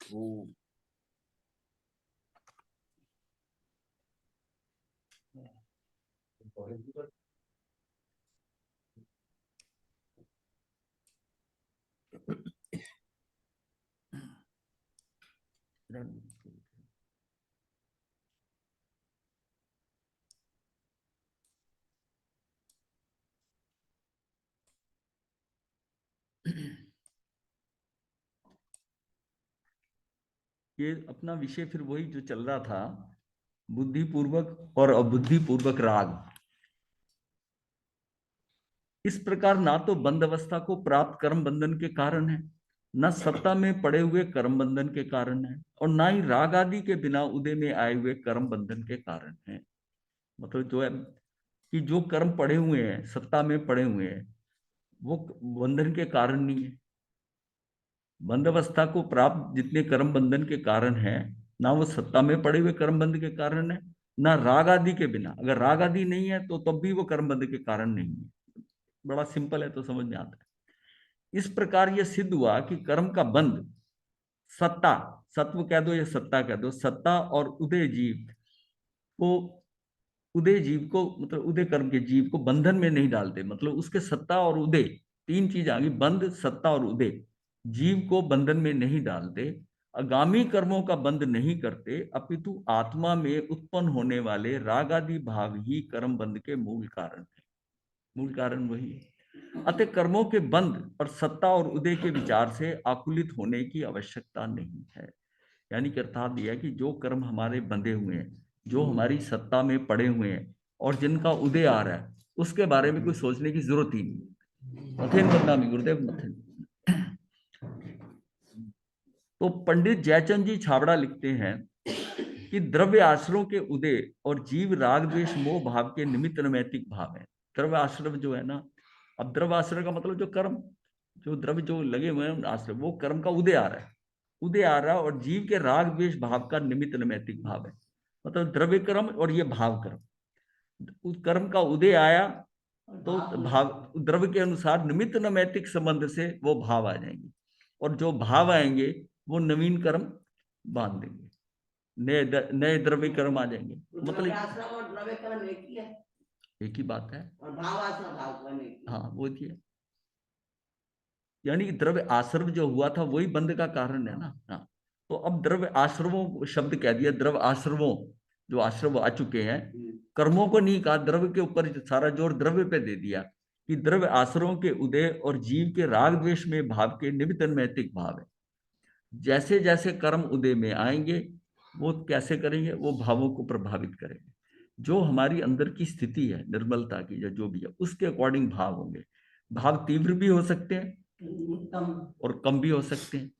वो ये अपना विषय फिर वही जो चल रहा था, बुद्धिपूर्वक और अबुद्धिपूर्वक राग। इस प्रकार ना तो बंध अवस्था को प्राप्त कर्म बंधन के कारण है, न सत्ता में पड़े हुए कर्म बंधन के कारण है, और ना ही राग आदि के बिना उदय में आए हुए कर्म बंधन के कारण है। मतलब जो है कि जो कर्म पड़े हुए हैं, सत्ता में पड़े हुए हैं, वो बंधन के कारण नहीं है। बंध अवस्था को प्राप्त जितने कर्म बंधन के कारण है, ना वो सत्ता में पड़े हुए कर्म बंध के कारण है, ना राग आदि के बिना। अगर राग आदि नहीं है तो तब भी वो कर्म बंध के कारण नहीं है। बड़ा सिंपल है, तो समझ में आता है। इस प्रकार यह सिद्ध हुआ कि कर्म का बंध सत्ता, सत्व कह दो या सत्ता कह दो, सत्ता और उदय जीव को, उदय जीव को मतलब उदय कर्म के जीव को बंधन में नहीं डालते। मतलब उसके सत्ता और उदय, तीन चीज आ गई, बंध सत्ता और उदय, जीव को बंधन में नहीं डालते। आगामी कर्मों का बंध नहीं करते, अपितु आत्मा में उत्पन्न होने वाले राग आदि भाव ही कर्म बंध के मूल कारण है। मूल कारण वही है। अतः कर्मों के बंध और सत्ता और उदय के विचार से आकुलित होने की आवश्यकता नहीं है। यानी कि अर्थात यह है कि जो कर्म हमारे बंधे हुए हैं, जो हमारी सत्ता में पड़े हुए हैं और जिनका उदय आ रहा है, उसके बारे में कोई सोचने की जरूरत ही नहीं। मथेन बदनामी गुरुदेव मथेन। तो पंडित जयचंद जी छाबड़ा लिखते हैं कि द्रव्य आश्रयों के उदय और जीव राग द्वेष मोह भाव के निमित्त नैतिक भाव है। द्रव्य आश्रय जो है ना, अब द्रव्य आश्रय का मतलब जो कर्म, जो द्रव्य जो लगे हुए हैं आश्रय, वो कर्म का उदय आ रहा है, उदय आ रहा है, और जीव के राग द्वेष भाव का निमित्त नैतिक भाव है। मतलब द्रव्य कर्म और ये भाव कर्म, उस कर्म का उदय आया तो भाव द्रव्य के अनुसार निमित्त नैतिक संबंध से वो भाव आ जाएंगे, और जो भाव आएंगे वो नवीन कर्म बांध देंगे, नए द्रव्य कर्म आ जाएंगे। मतलब आश्रम और द्रव्य कर्म एक ही है, एक ही बात है। और भाव आश्रम भाव कर्म एक ही है। हाँ वो है, यानी कि द्रव्य आश्रम जो हुआ था वही बंध का कारण है ना। हाँ, तो अब द्रव्य आश्रमों शब्द कह दिया, द्रव्य आश्रमों, जो आश्रम आ चुके हैं, कर्मों को नहीं कहा, द्रव्य के ऊपर सारा जोर द्रव्य पे दे दिया कि द्रव्य आश्रमों के उदय और जीव के राग द्वेष में भाव के निमित्त नैतिक भाव है। जैसे जैसे कर्म उदय में आएंगे वो कैसे करेंगे, वो भावों को प्रभावित करेंगे। जो हमारी अंदर की स्थिति है निर्मलता की या जो भी है, उसके अकॉर्डिंग भाव होंगे। भाव तीव्र भी हो सकते हैं और कम भी हो सकते हैं,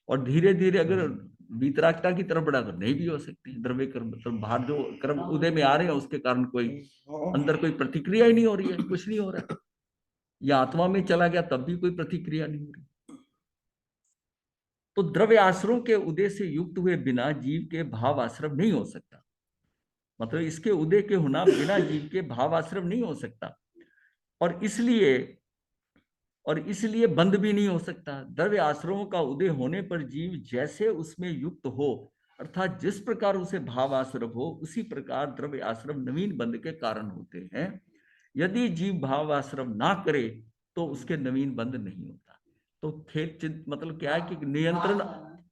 और धीरे धीरे अगर वितरागता की तरफ बढ़ा तो नहीं भी हो सकते हैं। द्रव्य कर्म मतलब बाहर जो कर्म उदय में आ रहे हैं उसके कारण कोई अंदर कोई प्रतिक्रिया ही नहीं हो रही है, कुछ नहीं हो रहा है, या आत्मा में चला गया तब भी कोई प्रतिक्रिया नहीं हो रही। तो द्रव्य आश्रयों के उदय से युक्त हुए बिना जीव के भाव आश्रम नहीं हो सकता। मतलब इसके उदय के होना बिना जीव के भाव आश्रम नहीं हो सकता, और इसलिए बंध भी नहीं हो सकता। द्रव्य आश्रमों का उदय होने पर जीव जैसे उसमें युक्त हो, अर्थात जिस प्रकार उसे भाव आश्रम हो, उसी प्रकार द्रव्य आश्रम नवीन बंध के कारण होते हैं। यदि जीव भाव आश्रम ना करे तो उसके नवीन बंध नहीं होता। तो खेल चिंत मतलब क्या है कि नियंत्रण,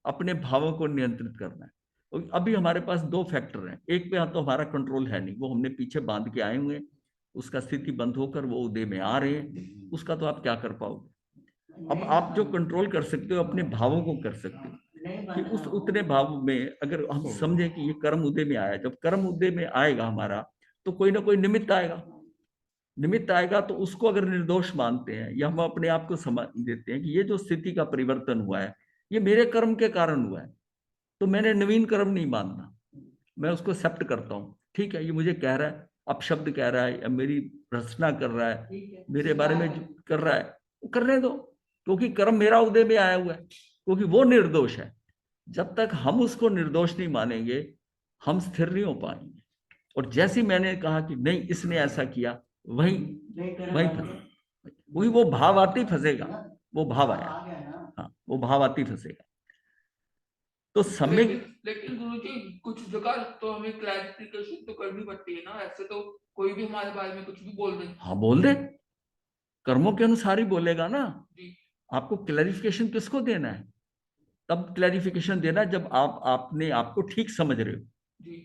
अपने भावों को नियंत्रित करना है। और अभी हमारे पास दो फैक्टर हैं, एक पे तो हमारा कंट्रोल है नहीं, वो हमने पीछे बांध के आए हुए हैं, उसका स्थिति बंद होकर वो उदय में आ रहे हैं, उसका तो आप क्या कर पाओगे। अब आप जो कंट्रोल कर सकते हो अपने भावों को कर सकते हो, कि उस उतने भाव में अगर हम समझे कि ये कर्म उदय में आया, जब कर्म उदय में आएगा हमारा तो कोई ना कोई निमित्त आएगा, निमित्त आएगा तो उसको अगर निर्दोष मानते हैं या हम अपने आप को समझ देते हैं कि ये जो स्थिति का परिवर्तन हुआ है ये मेरे कर्म के कारण हुआ है, तो मैंने नवीन कर्म नहीं मानना, मैं उसको एक्सेप्ट करता हूँ। ठीक है, ये मुझे कह रहा है, अपशब्द कह रहा है या मेरी रचना कर रहा है, मेरे बारे में जो कर रहा है वो करने दो, क्योंकि कर्म मेरा उदय में आया हुआ है, क्योंकि वो निर्दोष है। जब तक हम उसको निर्दोष नहीं मानेंगे हम स्थिर नहीं हो पाएंगे। और जैसे मैंने कहा कि नहीं इसने ऐसा किया, वही वही फंसे, वही वो भाव आते ही फंसेगा, वो भाव आया, हाँ वो भाव आते ही फंसेगा। तो सम्यक लेकिन गुरुजी कुछ जगह तो हमें क्लैरिफिकेशन तो करनी पड़ती है ना, ऐसे तो कोई भी हमारे बारे में कुछ भी बोल दे। हाँ बोल दे, कर्मों के अनुसार ही बोलेगा ना। जी आपको क्लैरिफिकेशन किसको देना है? तब क्लैरिफिकेशन देना जब आपने आपको ठीक समझ रहे हो। जी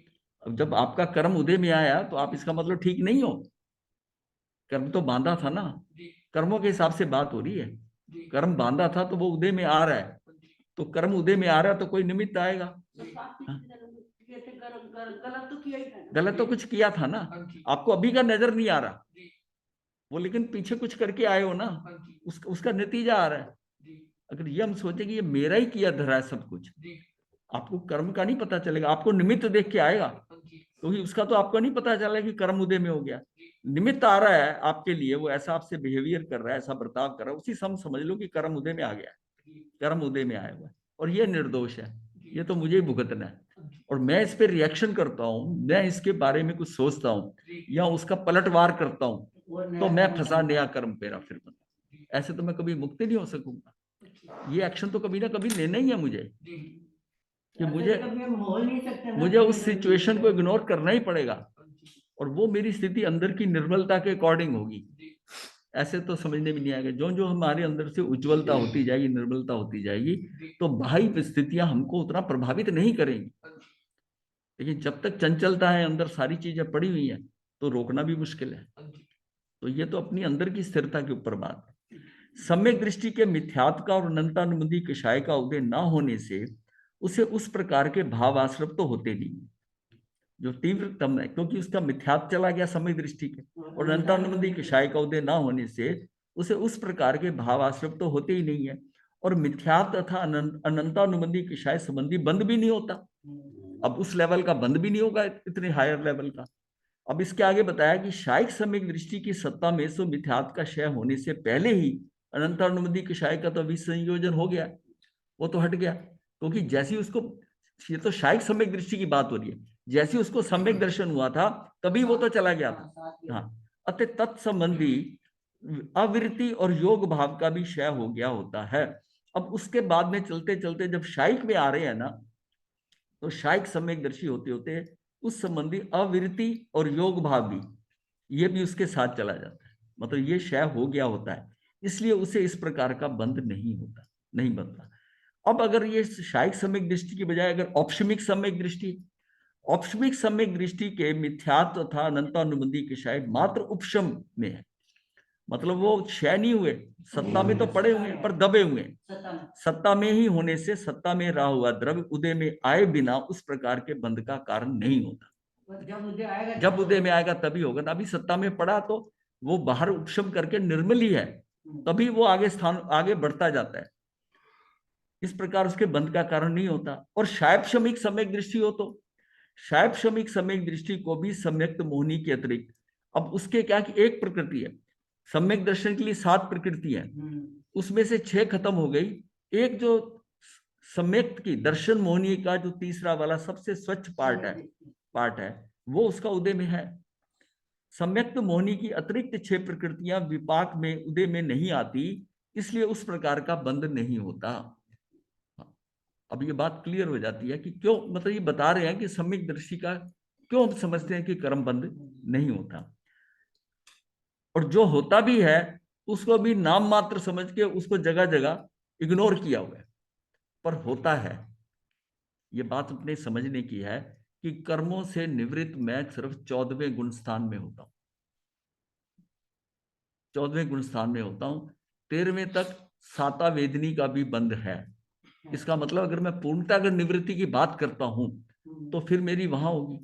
अब जब आपका कर्म उदय में आया तो आप इसका मतलब ठीक नहीं हो। कर्म तो बांधा था ना, जी कर्मों के हिसाब से बात हो रही है। जी कर्म बांधा था तो वो उदय में आ रहा है, जी तो कर्म उदय में आ रहा है तो कोई निमित्त आएगा। तो पाप हाँ? किए थे, गलत तो किया ही था ना। गलत तो कुछ किया था ना, हाँ जी आपको अभी का नजर नहीं आ रहा जी वो, लेकिन पीछे कुछ करके आए हो ना, हाँ जी उसका नतीजा आ रहा है। जी अगर ये हम सोचे कि ये मेरा ही किया धरा है सब कुछ, जी आपको कर्म का नहीं पता चलेगा, आपको निमित्त देख के आएगा, हाँ जी क्योंकि उसका तो आपको नहीं पता चला कि कर्म उदय में हो गया। जी निमित्त आ रहा है आपके लिए, वो ऐसा आपसे बिहेवियर कर रहा है, ऐसा बर्ताव कर रहा है, उसी से हम समझ लो कि कर्म उदय में आ गया है, जी कर्म उदय में आया हुआ है, और ये निर्दोष है, जी ये तो मुझे ही भुगतना है। हाँ जी और मैं इस पे रिएक्शन करता हूँ, मैं इसके बारे में कुछ सोचता हूँ जी या उसका पलटवार करता हूँ, वो तो नया मैं कर्म फंसा बनता नया है। कर्म पेरा फिर बना। जी ऐसे तो मैं कभी मुक्त नहीं हो सकूंगा। अच्छा ये एक्शन तो कभी ना कभी लेना ही है मुझे, जी कि ऐसे मुझे तो कभी हम हो ही नहीं सकते ना, मुझे बिना उस जन्म सिचुएशन को लिए। इग्नोर करना ही पड़ेगा, हाँ जी और वो मेरी स्थिति अंदर की निर्मलता के अकॉर्डिंग होगी। जी ऐसे तो समझने में नहीं आएगा। जो जो हमारे अंदर से उज्ज्वलता होती जाएगी, निर्मलता होती जाएगी, जी तो बाह्य स्थितियां हमको उतना प्रभावित नहीं करेंगी। हाँ जी लेकिन जब तक चंचलता है, अंदर सारी चीजें पड़ी हुई हैं, तो रोकना भी मुश्किल है। हाँ जी तो ये तो अपनी अंदर की स्थिरता के ऊपर बात है। सम्यक दृष्टि के मिथ्यात्व का और अनंतानुबंधी कषाय का उदय न होने से उसे उस प्रकार के भाव आश्रव तो होते नहीं जो तीव्रतम है, क्योंकि उसका मिथ्यात्व चला गया सम्यक दृष्टि के, और अनंतानुबंधी कषाय का उदय न होने से उसे उस प्रकार के भाव आश्रव तो होते ही नहीं है, और मिथ्यात्व तथा अनंतानुबंधी कषाय संबंधी बंध भी नहीं होता। अब उस लेवल का बंध भी नहीं होगा, इतने हायर लेवल का। अब इसके आगे बताया कि शायिक सम्यक दृष्टि की सत्ता में सो मिथ्यात्व का क्षय होने से पहले ही अनंतानुबंधी कषाय का तो विसंयोजन हो गया, वो तो हट गया, क्योंकि जैसी उसको, ये तो शायिक सम्यक दृष्टि की बात हो रही है, जैसे उसको सम्यक दर्शन हुआ था तभी वो तो चला गया था। हाँ, अतः तत्संबंधी अविरति और योग भाव का भी क्षय हो गया होता है। अब उसके बाद में चलते चलते जब शायिक में आ रहे हैं ना, तो शायिक सम्यक दर्शी होते होते उस संबंधी अविरति और योग भाव भी, ये भी उसके साथ चला जाता है, मतलब ये क्षय हो गया होता है, इसलिए उसे इस प्रकार का बंध नहीं होता, नहीं बनता। अब अगर ये शायिक सम्यक दृष्टि की बजाय अगर औपशमिक सम्यक दृष्टि, औपशमिक सम्यक दृष्टि के मिथ्यात्व तथा अनंतानुबंधी के शायद मात्र उपशम में है, मतलब वो क्षय नहीं हुए, सत्ता में तो पड़े हुए हैं पर दबे हुए हैं, सत्ता में। सत्ता में ही होने से सत्ता में रहा हुआ द्रव्य उदय में आए बिना उस प्रकार के बंध का कारण नहीं होता। जब उदय आएगा, जब उदय में आएगा तभी होगा ना, अभी सत्ता में पड़ा तो वो बाहर उपशम करके निर्मल ही है, तभी वो आगे स्थान आगे बढ़ता जाता है, इस प्रकार उसके बंध का कारण नहीं होता। और शायपशमिक सम्यक दृष्टि हो तो शायपशमिक सम्यक दृष्टि को भी सम्यक्त मोहिनी के अतिरिक्त, अब उसके क्या कि एक प्रकृति है, सम्यक दर्शन के लिए 7 प्रकृति है, उसमें से 6 खत्म हो गई, एक जो सम्यक्त की दर्शन मोहिनी का जो तीसरा वाला सबसे स्वच्छ पार्ट है वो उसका उदय में है। सम्यक्त मोहिनी की अतिरिक्त 6 प्रकृतियां विपाक में उदय में नहीं आती, इसलिए उस प्रकार का बंध नहीं होता। अब ये बात क्लियर हो जाती है कि क्यों, मतलब ये बता रहे हैं कि सम्यक दृष्टि का क्यों हम समझते हैं कि कर्म बंध नहीं होता, और जो होता भी है उसको भी नाम मात्र समझ के उसको जगह जगह इग्नोर किया हुआ है, पर होता है। ये बात अपने समझने की है कि कर्मों से निवृत्त मैं सिर्फ 14वें गुण स्थान में होता हूं, 14वें गुण स्थान में होता हूं। 13वें तक साता वेदनी का भी बंध है। इसका मतलब अगर मैं पूर्णता अगर निवृत्ति की बात करता हूं तो फिर मेरी वहां होगी।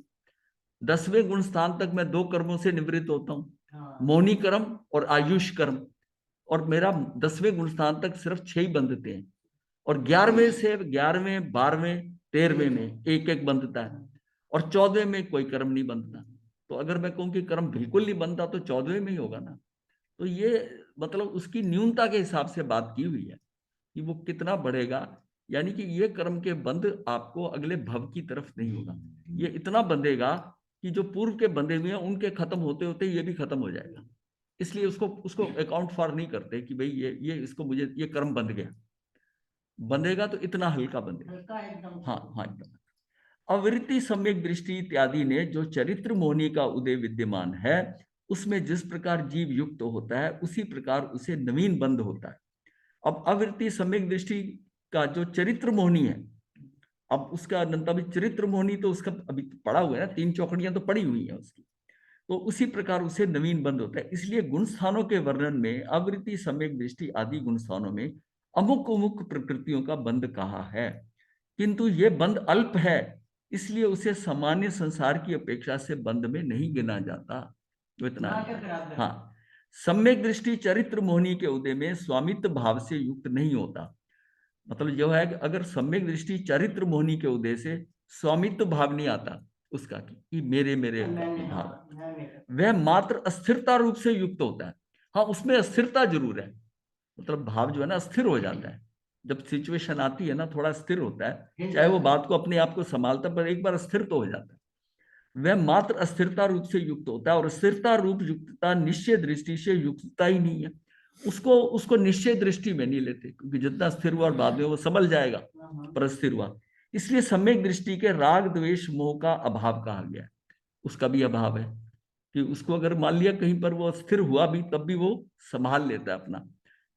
10वें गुण स्थान तक मैं 2 कर्मों से निवृत्त होता हूं, मौनी कर्म और आयुष कर्म, और मेरा 10वें गुण स्थान तक सिर्फ 6 ही बंधते हैं, और 11वें से 11वें 12वें 13वें में एक एक बंधता है, और 14वें में कोई कर्म नहीं बंधता। तो अगर मैं कहूं कि कर्म बिल्कुल नहीं बनता तो 14वें में ही होगा ना। तो ये मतलब उसकी न्यूनता के हिसाब से बात की हुई है कि वो कितना बढ़ेगा, यानी कि ये कर्म के बंध आपको अगले भव की तरफ नहीं होगा, ये इतना बंधेगा कि जो पूर्व के बंधे हुए हैं उनके खत्म होते होते ये भी खत्म हो जाएगा। इसलिए उसको उसको अकाउंट फॉर नहीं करते कि भाई ये इसको मुझे ये कर्म बंध गया, बंधेगा तो इतना हल्का बंधेगा। हल्का एकदम। हाँ हाँ एकदम। अवृत्ति सम्यक दृष्टि इत्यादि ने जो चरित्र मोहनी का उदय विद्यमान है, उसमें जिस प्रकार जीव युक्त होता है उसी प्रकार उसे नवीन बंध होता है। अब अवृत्ति सम्यक दृष्टि का जो चरित्र मोहनी है, अब उसका अनंत अभी चरित्र मोहनी तो उसका अभी पड़ा हुआ है ना, 3 चौकड़ियां तो पड़ी हुई हैं उसकी, तो उसी प्रकार उसे नवीन बंध होता है। इसलिए गुण स्थानों के वर्णन में अवृत्ति सम्यक दृष्टि आदि गुण स्थानों में अमुक अमुक प्रकृतियों का बंध कहा है, किंतु ये बंध अल्प है, इसलिए उसे सामान्य संसार की अपेक्षा से बंध में नहीं गिना जाता। तो इतना ना क्या फिर आप हाँ, सम्यक दृष्टि चरित्र मोहनी के उदय में स्वामित्व भाव से युक्त नहीं होता। मतलब जो है कि अगर सम्यक दृष्टि चरित्र मोहनी के उदय से स्वामित्व भाव नहीं आता उसका, कि मेरे मेरे मैंने, भाव, हाँ, मैंने। वह मात्र अस्थिरता रूप से युक्त होता है। हाँ, उसमें अस्थिरता जरूर है, मतलब भाव जो है ना अस्थिर हो जाता है, जब सिचुएशन आती है ना थोड़ा स्थिर होता है, चाहे वो बात को अपने आप को संभालता है, पर एक बार स्थिर तो हो जाता है। वह मात्र अस्थिरता रूप से युक्त होता है, और स्थिरता रूप युक्तता निश्चय दृष्टि से युक्तता ही नहीं है। उसको उसको निश्चय दृष्टि में नहीं लेते, क्योंकि जितना स्थिर हुआ और बाद में वो संभल जाएगा, पर स्थिर हुआ। इसलिए सम्यक दृष्टि के राग द्वेष मोह का अभाव कहा गया है। उसका भी अभाव है, कि उसको अगर मान लिया कहीं पर वो स्थिर हुआ भी, तब भी वो संभाल लेता है अपना,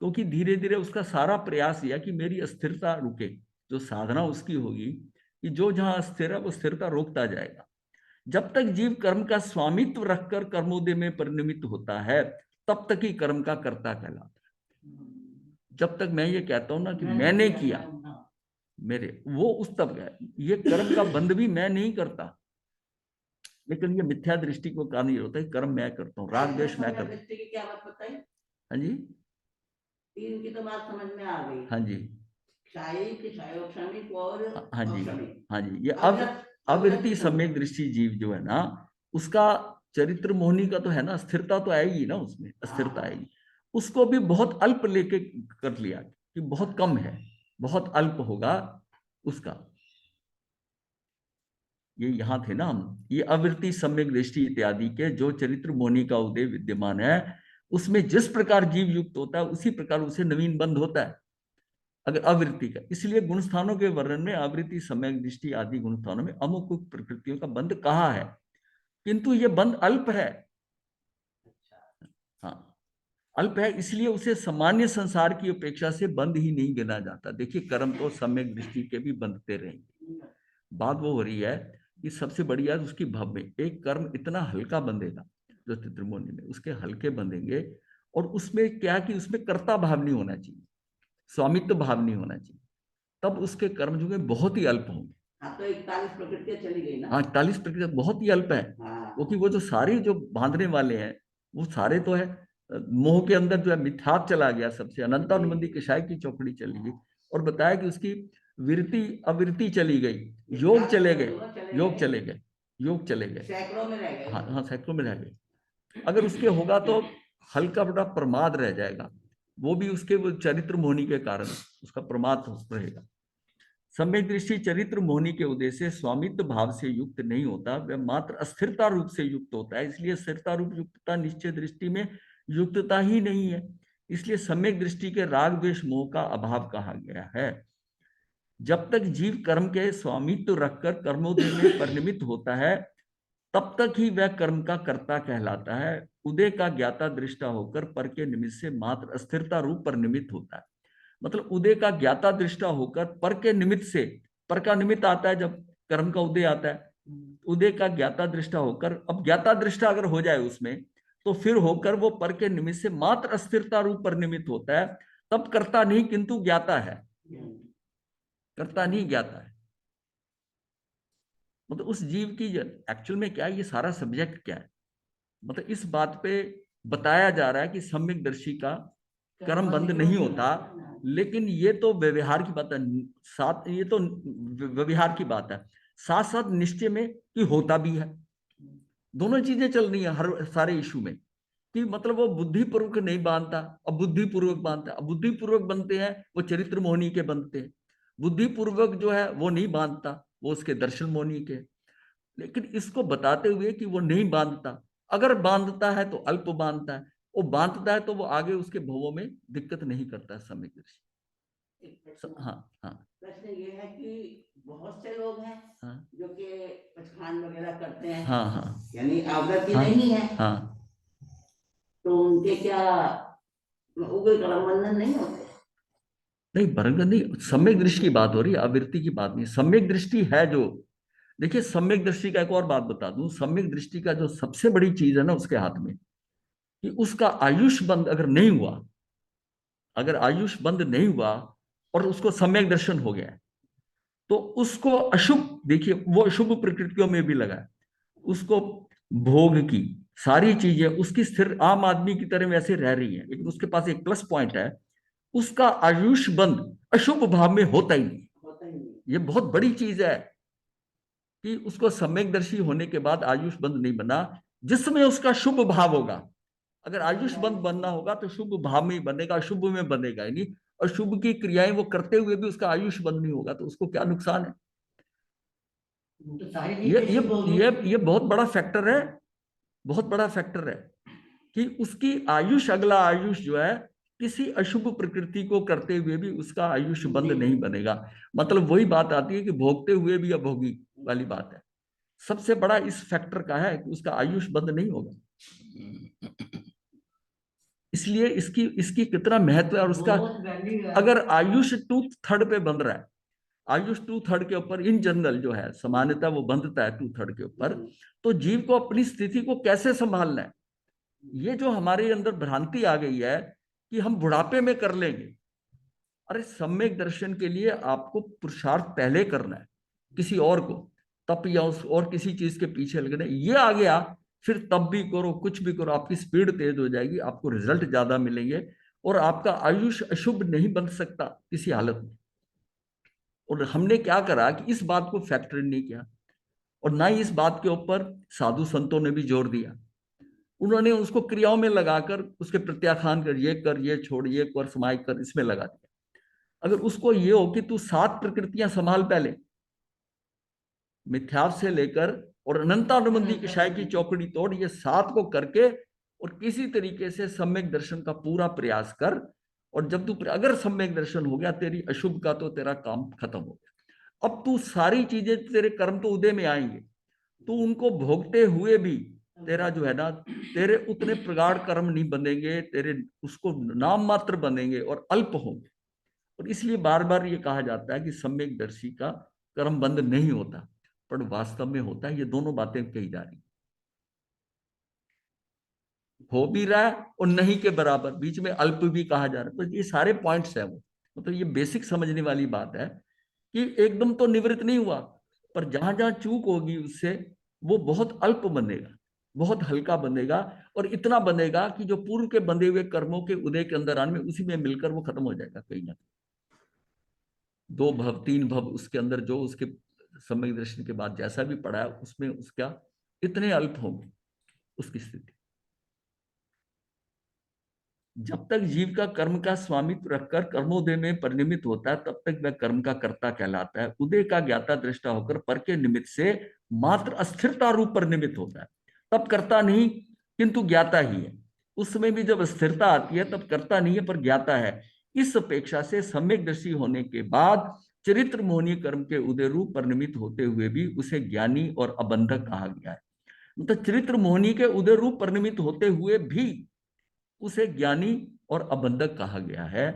क्योंकि धीरे धीरे उसका सारा प्रयास यह कि मेरी अस्थिरता रुके। जो साधना उसकी होगी कि जो जहां अस्थिर है वो स्थिरता रोकता जाएगा। जब तक जीव कर्म का स्वामित्व रखकर कर्मोदय में परिणमित होता है, तब तक ही कर्म का कर्ता कहलाता है। जब तक मैं ये कहता हूं ना कि मैंने किया, मेरे, वो उस तब है। ये कर्म का बंध भी मैं नहीं करता, लेकिन ये मिथ्या दृष्टि को कारण ये होता है, कर्म मैं करता हूँ, राग द्वेष मैं करता हूँ। की क्या बात बताई? हाँ जी, 3 की तो बात समझ में आ गई। हाँ जी, क्षायिक, क्षयोक्षणिक और हाँ जी, अक्षणिक। हाँ जी। ये अव्यक्त, अवृत्ति अव्यक्त सम्यक दृष्टि जीव जो है ना, उसका चरित्र मोहनी का तो है ना, स्थिरता तो आएगी ना, उसमें अस्थिरता आएगी। उसको भी बहुत अल्प लेके कर लिया कि बहुत कम है, बहुत अल्प होगा उसका। ये यहाँ थे ना हम, ये अवृत्ति सम्यक दृष्टि इत्यादि के जो चरित्र मोहनी का उदय विद्यमान है, उसमें जिस प्रकार जीव युक्त होता है उसी प्रकार उसे नवीन बंध होता है, अगर अवृत्ति का। इसलिए गुण स्थानों के वर्णन में अवृत्ति सम्यक दृष्टि आदि गुण स्थानों में अमुक प्रकृतियों का बंध कहा है, किंतु ये बंध अल्प है। हाँ, अल्प है, इसलिए उसे सामान्य संसार की अपेक्षा से बंध ही नहीं गिना जाता। देखिए, कर्म तो सम्यक दृष्टि के भी बंधते रहेंगे। बात वो हो रही है कि सबसे बढ़िया उसकी भाव में एक कर्म इतना हल्का बंधेगा, जो त्रिमोनी में उसके हल्के बंधेंगे, और उसमें क्या कि उसमें कर्ता भाव नहीं होना चाहिए, स्वामित्व भाव नहीं होना चाहिए, तब उसके कर्म जो है बहुत ही अल्प होंगे। हाँ, तो 41 प्रकृतियां चली गई ना। हाँ, 41% बहुत ही अल्प है, क्योंकि वो जो सारे जो बांधने वाले हैं वो सारे तो है मोह के अंदर, जो है मिथ्यात्व चला गया, सबसे अनंत अनुबंधी कषाय की चौकड़ी चली गई, और बताया कि उसकी विरति अविरति चली गई, योग चले गए, योग चले गए, योग चले गए, सैकड़ों में रह गए। हाँ हाँ, सैकड़ों में रह गए। अगर उसके होगा तो हल्का बड़ा प्रमाद रह जाएगा, वो भी उसके वो चरित्र मोहनी के कारण उसका प्रमाद रहेगा। सम्यक दृष्टि चरित्र मोहनी के उदय से स्वामित्व भाव से युक्त नहीं होता, वह मात्र अस्थिरता रूप से युक्त होता है। इसलिए स्थिरता रूप युक्तता निश्चय दृष्टि में युक्तता ही नहीं है, इसलिए सम्यक दृष्टि के राग द्वेष मोह का अभाव कहा गया है। जब तक जीव कर्म के स्वामित्व रखकर कर्मोदय में परिणमित होता है, तब तक ही वह कर्म का कर्ता कहलाता है। उदय का ज्ञाता दृष्टा होकर पर के निमित्त से मात्र अस्थिरता रूप परिणमित होता है। मतलब उदय का ज्ञाता दृष्टा होकर पर के निमित्त से, पर का निमित्त आता है जब कर्म का उदय आता है, उदय का ज्ञाता दृष्टा होकर, अब ज्ञाता दृष्टा अगर हो जाए उसमें, तो फिर होकर वो पर के निमित्त से मात्र अस्थिरता रूप परिणमित होता है, तब कर्ता नहीं किंतु ज्ञाता है, कर्ता नहीं ज्ञाता है। मतलब उस जीव की एक्चुअल में क्या है, ये सारा सब्जेक्ट क्या है, मतलब इस बात पे बताया जा रहा है कि सम्यक दर्शी का कर्म बंद नहीं होता, लेकिन ये तो व्यवहार की बात है, साथ ये तो व्यवहार की बात है, साथ साथ निश्चय में कि होता भी है। दोनों चीजें चल रही है हर सारे इशू में, कि मतलब वो बुद्धिपूर्वक नहीं बांधता, अब बुद्धिपूर्वक बांधता, अब बुद्धिपूर्वक बनते हैं वो चरित्र मोहनी के बनते हैं, बुद्धिपूर्वक जो है वो नहीं बांधता, वो उसके दर्शन मोहनी के। लेकिन इसको बताते हुए कि वो नहीं बांधता, अगर बांधता है तो अल्प बांधता है, वो बांधता है तो वो आगे उसके भवों में दिक्कत नहीं करता। सम्यक दृष्टि एक प्रश्न हाँ हाँ प्रश्न ये है कि बहुत से लोग हैं हाँ जो कि पचखान वगैरह करते हैं, हाँ हाँ यानी आवृत्ति हाँ नहीं है, हाँ। तो उनके क्या उग्र कर्म बंधन नहीं होते? नहीं, भरंग नहीं, सम्यक दृष्टि की बात हो रही है, आवृत्ति की बात नहीं। सम्यक दृष्टि है जो, देखिए सम्यक दृष्टि का एक और बात बता दूं, सम्यक दृष्टि का जो सबसे बड़ी चीज है ना उसके हाथ में, कि उसका आयुष बंद अगर नहीं हुआ, अगर आयुष बंद नहीं हुआ और उसको सम्यक दर्शन हो गया, तो उसको अशुभ, देखिए वो अशुभ प्रकृतियों में भी लगा है, उसको भोग की सारी चीजें उसकी स्थिर आम आदमी की तरह वैसे रह रही है, लेकिन उसके पास एक प्लस पॉइंट है, उसका आयुष बंद अशुभ भाव में होता ही नहीं। होता ही नहीं। ये बहुत बड़ी चीज है कि उसको सम्यकदर्शी होने के बाद आयुष बंद नहीं बना, जिसमें उसका शुभ भाव होगा। अगर आयुष बंद बनना होगा तो शुभ भाव में ही बनेगा, अशुभ में बनेगा ही नहीं। और शुभ की क्रियाएं वो करते हुए भी उसका आयुष बंद नहीं होगा, तो उसको क्या नुकसान है? तो सारी ये चीजें ये शुभ होगी। ये बहुत बड़ा फैक्टर है, बहुत बड़ा फैक्टर है कि उसकी आयुष, अगला आयुष जो है किसी अशुभ प्रकृति को करते हुए भी उसका आयुष बंद नहीं बनेगा। मतलब वही बात आती है कि भोगते हुए भी अभोगी वाली बात है। सबसे बड़ा इस फैक्टर का है कि उसका आयुष बंद नहीं होगा। इसलिए इसकी इसकी कितना महत्व है। और उसका अगर आयुष 2/3 पे बंध रहा है, आयुष 2/3 के ऊपर इन जनरल जो है सामान्यता वो बंधता है 2/3 के ऊपर, तो जीव को अपनी स्थिति को कैसे संभालना है? ये जो हमारे अंदर भ्रांति आ गई है कि हम बुढ़ापे में कर लेंगे। अरे सम्यक दर्शन के लिए आपको पुरुषार्थ पहले करना है, किसी और को तप या उस और किसी चीज के पीछे लगना है। ये आ गया, फिर तब भी करो, कुछ भी करो, आपकी स्पीड तेज हो जाएगी, आपको रिजल्ट ज्यादा मिलेंगे, और आपका आयुष अशुभ नहीं बन सकता किसी हालत में। और हमने क्या करा कि इस बात को फैक्टर नहीं किया, और ना ही इस बात के ऊपर साधु संतों ने भी जोर दिया। उन्होंने उसको क्रियाओं में लगाकर उसके प्रत्याख्यान कर, ये छोड़, ये कर, समाय कर, इसमें लगा दिया। अगर उसको ये हो कि तू 7 प्रकृतियां संभाल पहले, मिथ्याव से लेकर और अनंतानुबंधी कषाय की चौकड़ी तोड़, ये 7 को करके और किसी तरीके से सम्यक दर्शन का पूरा प्रयास कर। और जब तू अगर सम्यक दर्शन हो गया, तेरी अशुभ का तो तेरा काम खत्म हो गया। अब तू सारी चीजें, तेरे कर्म तो उदय में आएंगे, तू उनको भोगते हुए भी तेरा जो है ना, तेरे उतने प्रगाढ़ कर्म नहीं बनेंगे, तेरे उसको नाम मात्र बनेंगे और अल्प होंगे। और इसलिए बार बार ये कहा जाता है कि सम्यक दर्शी का कर्म बंद नहीं होता, पर वास्तव में होता है। ये दोनों बातें कही जा रही, हो भी रहा है और नहीं के बराबर, बीच में अल्प भी कहा जा रहा है। तो ये सारे पॉइंट्स है वो, मतलब ये बेसिक समझने वाली बात है कि एकदम तो निवृत्त नहीं हुआ, पर जहां जहां चूक होगी उससे वो बहुत अल्प बनेगा, बहुत हल्का बनेगा, और इतना बनेगा कि जो पूर्व के बंधे हुए कर्मों के उदय के अंदर आने में उसी में मिलकर वो खत्म हो जाएगा कहीं ना कहीं। 2 भव 3 भव उसके अंदर जो उसके सम्यक दर्शन के बाद जैसा भी पड़ा है उसमें उसका इतने अल्प होंगे उसकी स्थिति। जब तक जीव का कर्म का स्वामित्व रखकर कर्मोदय में परिणमित होता है, तब तक वह कर्म का कर्ता कहलाता है। उदय का ज्ञाता दृष्टा होकर पर के निमित्त से मात्र अस्थिरता रूप परिणमित होता है, तब कर्ता नहीं किंतु ज्ञाता ही है। उस समय भी जब स्थिरता आती है तब कर्ता नहीं है पर ज्ञाता है। इस अपेक्षा से सम्यक दृष्टि होने के बाद चरित्र मोहनीय कर्म के उदय रूप परिणमित होते हुए भी उसे ज्ञानी और अबंधक कहा गया है। मतलब चरित्र मोहनी के उदय रूप परिणमित होते हुए भी उसे ज्ञानी और अबंधक कहा गया है।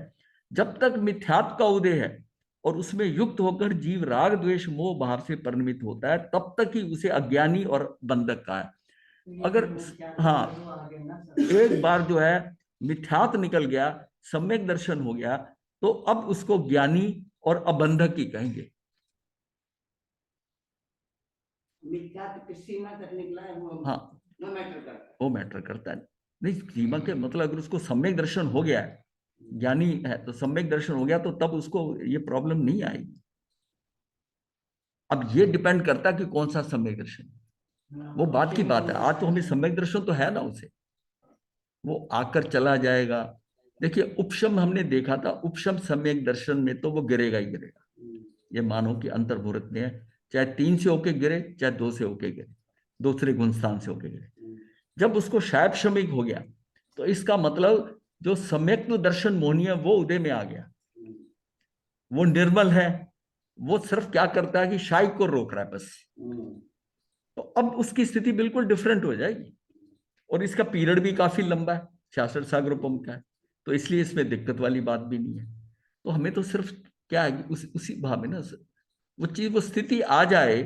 जब तक मिथ्यात्व का उदय है और उसमें युक्त होकर जीव राग द्वेष मोह भाव से परिणमित होता है, तब तक ही उसे अज्ञानी और बंधक कहा है। अगर हाँ, एक बार जो है मिथ्यात्व निकल गया, सम्यक दर्शन हो गया, तो अब उसको ज्ञानी और अबंधक ही कहेंगे। मिथ्या किस सीमा तक निकला है वो हाँ, वो मैटर करता है। वो मैटर करता है। नहीं, सीमा के मतलब अगर उसको सम्यक दर्शन हो गया है, ज्ञानी है तो सम्यक दर्शन हो गया, तो तब उसको ये प्रॉब्लम नहीं आएगी। अब ये डिपेंड करता है कि कौन सा सम्यक दर्शन, वो बात की बात है। आज तो हमें सम्यक दर्शन तो है ना उसे, वो आकर चला जाएगा। देखिए उपशम हमने देखा था, उपशम सम्यक दर्शन में तो वो गिरेगा ही गिरेगा। ये मानो कि अंतर्भूत में है, चाहे 3 से होके गिरे चाहे 2 से होके गिरे, दूसरे गुणस्थान से होके गिरे। जब उसको शायब शमिक हो गया तो इसका मतलब जो सम्यक दर्शन मोहनीय वो उदय में आ गया। वो निर्मल है, वो सिर्फ क्या करता है कि शाई को रोक रहा है बस। तो अब उसकी स्थिति बिल्कुल डिफरेंट हो जाएगी, और इसका पीरियड भी काफी लंबा है, 66 सागरोपम का है, तो इसलिए इसमें दिक्कत वाली बात भी नहीं है। तो हमें तो सिर्फ क्या है कि उसी भाव में ना वो चीज, वो स्थिति आ जाए,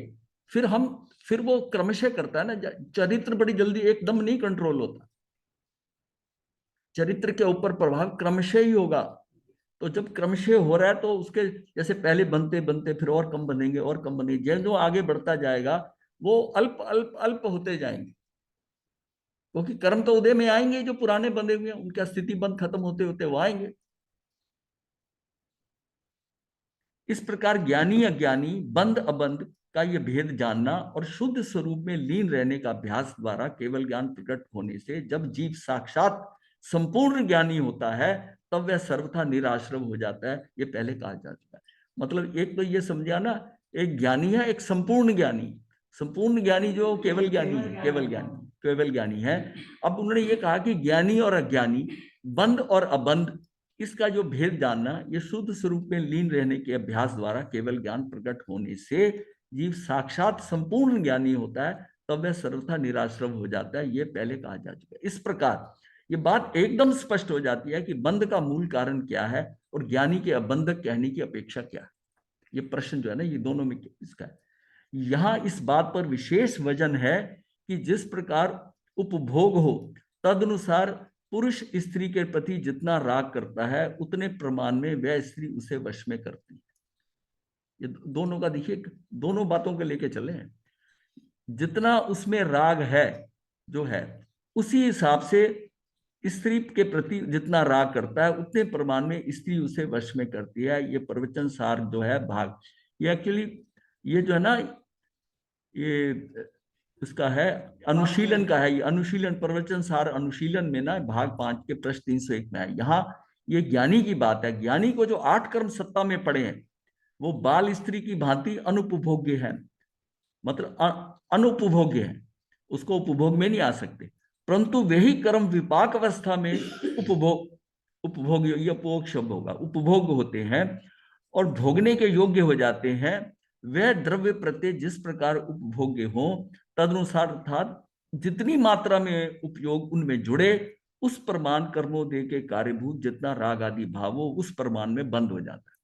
फिर वो क्रमशः करता है ना। चरित्र बड़ी जल्दी एकदम नहीं कंट्रोल होता, चरित्र के ऊपर प्रभाव क्रमशः ही होगा। तो जब क्रमशः हो रहा है तो उसके जैसे पहले बनते बनते फिर और कम बनेंगे और कम बनेंगे, जैसे जो आगे बढ़ता जाएगा वो अल्प अल्प अल्प होते जाएंगे, क्योंकि कर्म तो उदय में आएंगे, जो पुराने बंधे हुए हैं उनका स्थिति बंद खत्म होते होते वो आएंगे। इस प्रकार ज्ञानी अज्ञानी, बंध अबंध का यह भेद जानना और शुद्ध स्वरूप में लीन रहने का अभ्यास द्वारा केवल ज्ञान प्रकट होने से जब जीव साक्षात संपूर्ण ज्ञानी होता है तब वह सर्वथा निराश्रव हो जाता है। ये पहले कहा जा चुका है। मतलब एक तो ये समझा ना, एक ज्ञानी है, एक संपूर्ण ज्ञानी। संपूर्ण ज्ञानी जो केवल ज्ञानी है, केवल ज्ञानी है। अब उन्होंने ये कहा कि ज्ञानी और अज्ञानी, बंध और अबंध, इसका जो भेद जानना, ये शुद्ध स्वरूप में लीन रहने के अभ्यास द्वारा केवल ज्ञान प्रकट होने से जीव साक्षात संपूर्ण ज्ञानी होता है, तब वह सर्वथा निराश्रव हो जाता है। ये पहले कहा जा चुका है। इस प्रकार ये बात एकदम स्पष्ट हो जाती है कि बंध का मूल कारण क्या है और ज्ञानी के अबंधक कहने की अपेक्षा क्या है। ये प्रश्न जो है ना, ये दोनों में इसका है। यहां इस बात पर विशेष वजन है कि जिस प्रकार उपभोग हो तदनुसार पुरुष स्त्री के प्रति जितना राग करता है उतने प्रमाण में वह स्त्री उसे वश में करती है। ये दोनों का देखिए, दोनों बातों को लेके चले हैं। जितना उसमें राग है जो है, उसी हिसाब से स्त्री के प्रति जितना राग करता है उतने प्रमाण में स्त्री उसे वश में करती है। ये प्रवचन सार जो है भाग, ये एक्चुअली ये जो है ना, ये उसका है अनुशीलन का है। ये अनुशीलन, प्रवचन सार अनुशीलन में ना भाग 5 के पृष्ठ 301 में है। यहाँ ये ज्ञानी की बात है। ज्ञानी को जो 8 कर्म सत्ता में पड़े हैं वो बाल स्त्री की भांति अनुपभोग्य है, मतलब अनुपभोग्य है, उसको उपभोग में नहीं आ सकते। परंतु वही कर्म विपाक अवस्था में उपभोग, ये उपभोग शब्द होगा, उपभोग होते हैं और भोगने के योग्य हो जाते हैं। वह द्रव्य प्रत्यय जिस प्रकार उपभोग्य हो तदनुसार, अर्थात जितनी मात्रा में उपयोग उनमें जुड़े, उस प्रमाण कर्मोदय के कार्यभूत जितना राग आदि भाव हो उस प्रमाण में बंद हो जाता है।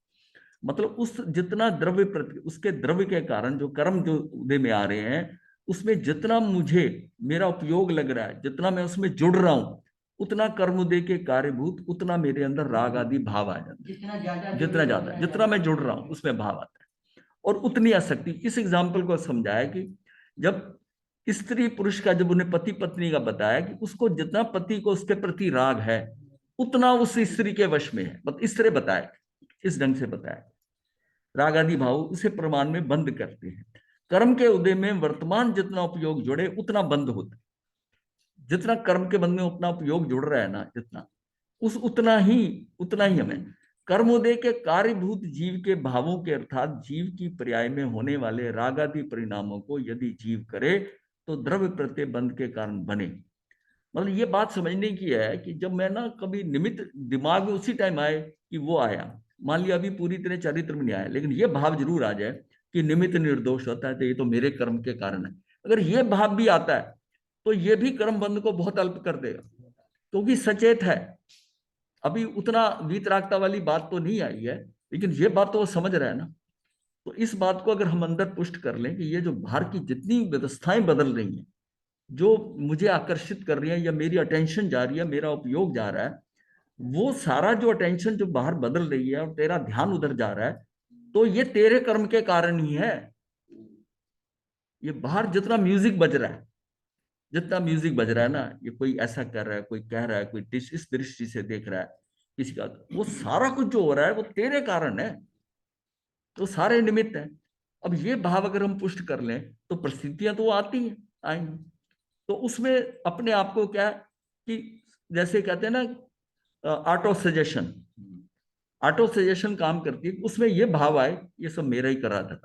मतलब उस जितना द्रव्य प्रति, उसके द्रव्य के कारण जो कर्म जो उदय में आ रहे हैं उसमें जितना मुझे मेरा उपयोग लग रहा है, जितना मैं उसमें जुड़ रहा हूं, उतना कर्मोदय के कार्यभूत उतना मेरे अंदर राग आदि भाव आ जाता है। जितना मैं जुड़ रहा हूं उसमें भाव आता है और उतनी आसक्ति। इस एग्जाम्पल को समझाया कि जब स्त्री पुरुष का, जब उन्हें पति पत्नी का बताया कि उसको जितना पति को उसके प्रति राग है उतना उस स्त्री के वश में है, मतलब इस तरह बताया, इस ढंग से बताया। राग आदि भाव उसे प्रमाण में बंद करते हैं। कर्म के उदय में वर्तमान जितना उपयोग जुड़े उतना बंद होता है। जितना कर्म के बंद में उतना उपयोग जुड़ रहा है ना, जितना उतना ही हमें कर्मोदय के कार्यभूत जीव के भावों के, अर्थात जीव की पर्याय में होने वाले रागादि परिणामों को यदि जीव करे तो द्रव्य प्रत्यय बंध के कारण बने। मतलब ये बात समझने की है कि जब मैं ना कभी निमित्त दिमाग में उसी टाइम आए कि वो आया, मान लिया अभी पूरी तरह चरित्र में नहीं आया, लेकिन ये भाव जरूर आ जाए कि निमित्त निर्दोष होता है तो ये तो मेरे कर्म के कारण है। अगर ये भाव भी आता है तो ये भी कर्म बंध को बहुत अल्प कर देगा, क्योंकि सचेत है। अभी उतना वीतरागता वाली बात तो नहीं आई है, लेकिन ये बात तो वो समझ रहा है ना। तो इस बात को अगर हम अंदर पुष्ट कर लें कि ये जो बाहर की जितनी व्यवस्थाएं बदल रही हैं, जो मुझे आकर्षित कर रही है या मेरी अटेंशन जा रही है, मेरा उपयोग जा रहा है, वो सारा जो अटेंशन जो बाहर बदल रही है और तेरा ध्यान उधर जा रहा है, तो ये तेरे कर्म के कारण ही है। ये बाहर जितना म्यूजिक बज रहा है, जितना म्यूजिक बज रहा है ना, ये कोई ऐसा कर रहा है, कोई कह रहा है, कोई इस दृष्टि से देख रहा है किसी का, वो सारा कुछ जो हो रहा है वो तेरे कारण है, तो सारे निमित्त है। अब ये भाव अगर हम पुष्ट कर लें तो परिस्थितियां तो आती हैं, आएंगी। तो उसमें अपने आप को क्या कि जैसे कहते हैं ना ऑटो सजेशन काम करती है, उसमें ये भाव आए ये सब मेरा ही करा था,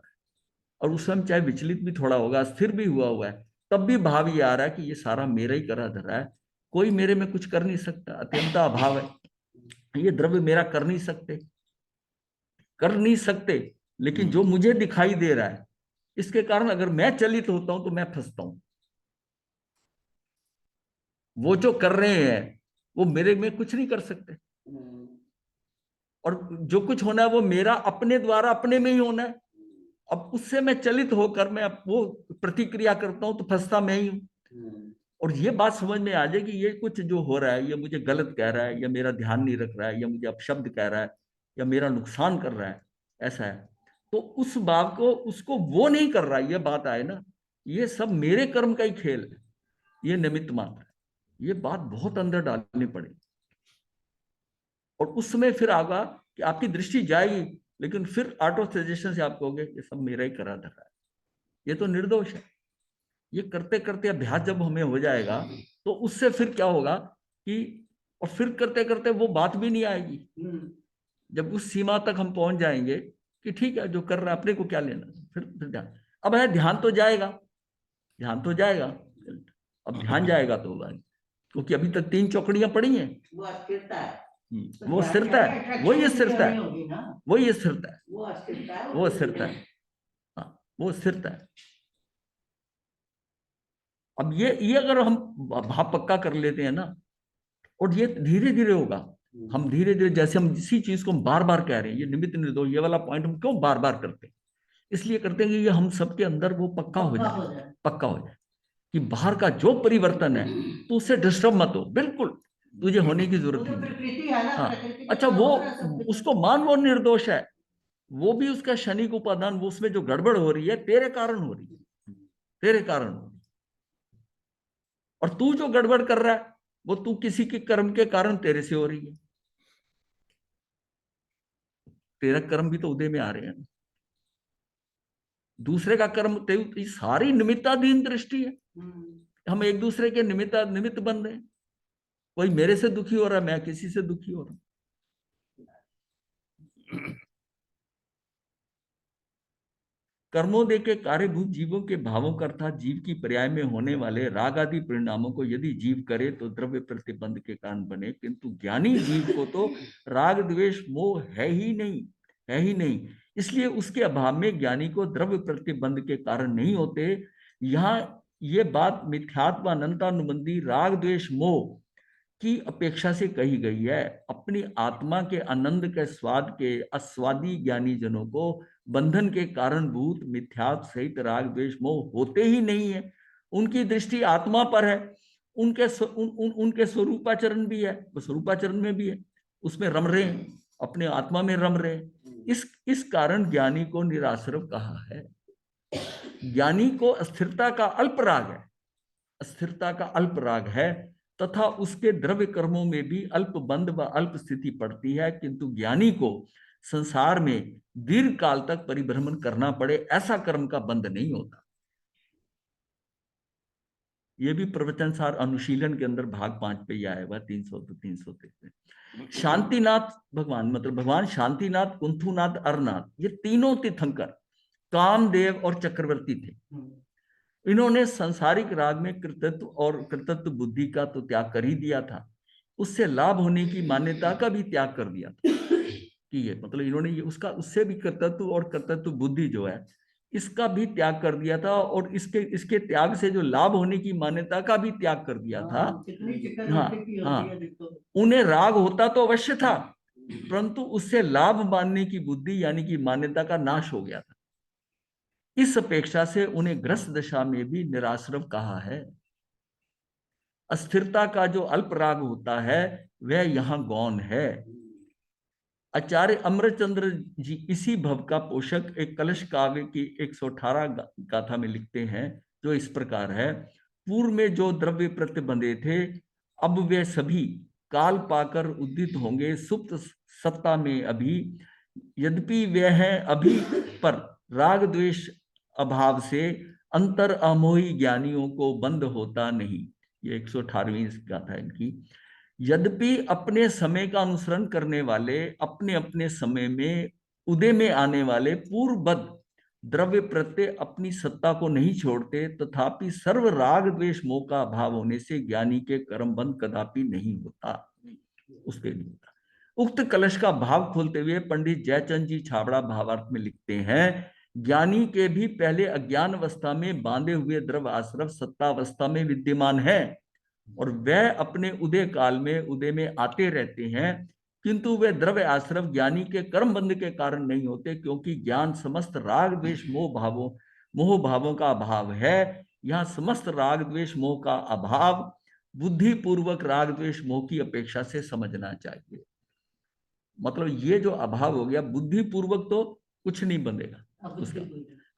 और उस समय चाहे विचलित भी थोड़ा होगा, स्थिर भी हुआ है, तब भी भाव ये आ रहा है कि ये सारा मेरा ही करा धरा है, कोई मेरे में कुछ कर नहीं सकता, अत्यंता अभाव है, ये द्रव्य मेरा कर नहीं सकते, कर नहीं सकते, लेकिन जो मुझे दिखाई दे रहा है इसके कारण अगर मैं चलित होता हूं तो मैं फंसता हूं। वो जो कर रहे हैं वो मेरे में कुछ नहीं कर सकते, और जो कुछ होना है वो मेरा अपने द्वारा अपने में ही होना है। अब उससे मैं चलित होकर मैं वो प्रतिक्रिया करता हूं तो फंसता मैं ही हूं। और ये बात समझ में आ जाए कि ये कुछ जो हो रहा है ये मुझे गलत कह रहा है, या मेरा ध्यान नहीं रख रहा है, या मुझे अपशब्द कह रहा है, या मेरा नुकसान कर रहा है, ऐसा है, तो उस बात को उसको वो नहीं कर रहा है, ये बात आए ना, ये सब मेरे कर्म का ही खेल है, ये निमित्त मात्र है। ये बात बहुत अंदर डालनी पड़ेगी, और उस समय फिर आगा कि आपकी दृष्टि जाएगी, लेकिन फिर ऑटो सजेशन से आप कहोगे ये सब मेरा ही करा धरा है, ये तो निर्दोष है। ये करते करते अभ्यास जब हमें हो जाएगा तो उससे फिर क्या होगा कि, और फिर करते करते वो बात भी नहीं आएगी। जब उस सीमा तक हम पहुंच जाएंगे कि ठीक है जो कर रहा है अपने को क्या लेना, फिर ध्यान, अब है ध्यान तो जाएगा, ध्यान तो जाएगा, अब ध्यान जाएगा तो होगा, क्योंकि अभी तक 3 चौकड़ियां पड़ी हैं। वो अस्थिरता है, वो स्थिरता है, वही स्थिरता है, वही स्थिरता है, वो अस्थिरता है, वो स्थिरता है, हाँ वो स्थिरता है। अब ये अगर हम भाव पक्का कर लेते हैं ना, और ये धीरे धीरे होगा, हम धीरे धीरे, जैसे हम इसी चीज को हम बार बार कह रहे हैं, ये निमित्त निर्दोष ये वाला पॉइंट हम क्यों बार बार करते हैं, इसलिए करते हैं कि ये हम सबके अंदर वो पक्का हो जाए, पक्का हो जाए कि बाहर का जो परिवर्तन है तो उससे डिस्टर्ब मत हो, बिल्कुल तुझे होने की जरूरत ही नहीं। हाँ, अच्छा वो उसको मान, वो निर्दोष है, वो भी उसका क्षणिक उपादान, वो उसमें जो गड़बड़ हो रही है तेरे कारण हो रही है, तेरे कारण हो रही है। और तू जो गड़बड़ कर रहा है वो तू किसी के कर्म के कारण तेरे से हो रही है, तेरा कर्म भी तो उदय में आ रहे हैं, दूसरे का कर्म तेरी सारी निमित्ताधीन दृष्टि है, हम एक दूसरे के निमित्त बन रहे हैं, कोई मेरे से दुखी हो रहा है, मैं किसी से दुखी हो रहा हूं। कर्मों दे के कार्यभूत जीवों के भावों का अर्थात जीव की पर्याय में होने वाले राग आदि परिणामों को यदि जीव करे तो द्रव्य प्रतिबंध के कारण बने, किंतु ज्ञानी जीव को तो राग द्वेष मोह है ही नहीं, है ही नहीं, इसलिए उसके अभाव में ज्ञानी को द्रव्य प्रतिबंध के कारण नहीं होते। यहाँ ये बात मिथ्यात्व अनंतानुबंधी राग द्वेष मोह की अपेक्षा से कही गई है। अपनी आत्मा के आनंद के स्वाद के अस्वादी ज्ञानी जनों को बंधन के कारणभूत मिथ्यात्व सहित राग द्वेष मोह होते ही नहीं है, उनकी दृष्टि आत्मा पर है, उनके स्वरूपाचरण भी है, स्वरूपाचरण में भी है, उसमें रम रहे हैं, अपने आत्मा में रम रहे हैं। इस कारण ज्ञानी को निराश्रव कहा है। ज्ञानी को अस्थिरता का अल्प राग है, अस्थिरता का अल्प राग है, तथा उसके द्रव्य कर्मों में भी अल्प बंध व अल्प स्थिति पड़ती है, किंतु ज्ञानी को संसार में दीर्घ काल तक परिभ्रमण करना पड़े ऐसा कर्म का बंध नहीं होता। यह भी प्रवचन सार अनुशीलन के अंदर भाग 5 पे ही आया हुआ, 300 तो 303। शांतिनाथ भगवान, मतलब भगवान शांतिनाथ, कुंथुनाथ, अरनाथ, ये तीनों तीर्थंकर कामदेव और चक्रवर्ती थे। इन्होंने सांसारिक राग में कृतत्व और कृतत्व बुद्धि का तो त्याग कर ही दिया था, उससे लाभ होने की मान्यता का भी त्याग कर दिया था कि ये मतलब इन्होंने ये उसका उससे भी कृतत्व और कृतत्व बुद्धि जो है इसका भी त्याग कर दिया था, और इसके त्याग से जो लाभ होने की मान्यता का भी त्याग कर दिया था। हाँ हाँ, उन्हें राग होता तो अवश्य था, परंतु उससे लाभ मानने की बुद्धि यानी कि मान्यता का नाश हो गया था। इस अपेक्षा से उन्हें ग्रस्त दशा में भी निराश्रव कहा है। अस्थिरता का जो अल्प राग होता है वह यहाँ गौण है। आचार्य अमरचंद्र जी इसी भव का पोषक एक कलश काव्य की 118 गाथा में लिखते हैं, जो इस प्रकार है। पूर्व में जो द्रव्य प्रतिबंधे थे अब वे सभी काल पाकर उद्दित होंगे सुप्त सत्ता में अभी, यद्यपि वे हैं अभी पर राग द्वेष अभाव से अंतर अमोही ज्ञानियों को बंद होता नहीं। ये 118वीं गाथा है इनकी। यद्यपि अपने समय का अनुसरण करने वाले अपने अपने समय में उदय में आने वाले पूर्वबद्ध द्रव्य प्रत्यय अपनी सत्ता को नहीं छोड़ते, तथापि सर्व राग द्वेष मोह का अभाव होने से ज्ञानी के कर्म बंध कदापि नहीं होता, उसके नहीं होता। उक्त कलश का भाव खोलते हुए पंडित जयचंद जी छाबड़ा भावार्थ में लिखते हैं, ज्ञानी के भी पहले अज्ञान अवस्था में बांधे हुए द्रव आश्रव सत्तावस्था में विद्यमान है और वह अपने उदय काल में उदय में आते रहते हैं, किंतु वे द्रव्य आश्रव ज्ञानी के कर्म बंध के कारण नहीं होते, क्योंकि ज्ञान समस्त राग द्वेष मोह भावों का अभाव है। यहाँ समस्त राग द्वेष मोह का अभाव बुद्धि पूर्वक राग द्वेष मोह की अपेक्षा से समझना चाहिए। मतलब ये जो अभाव हो गया, बुद्धि पूर्वक तो कुछ नहीं बंधेगा उसका।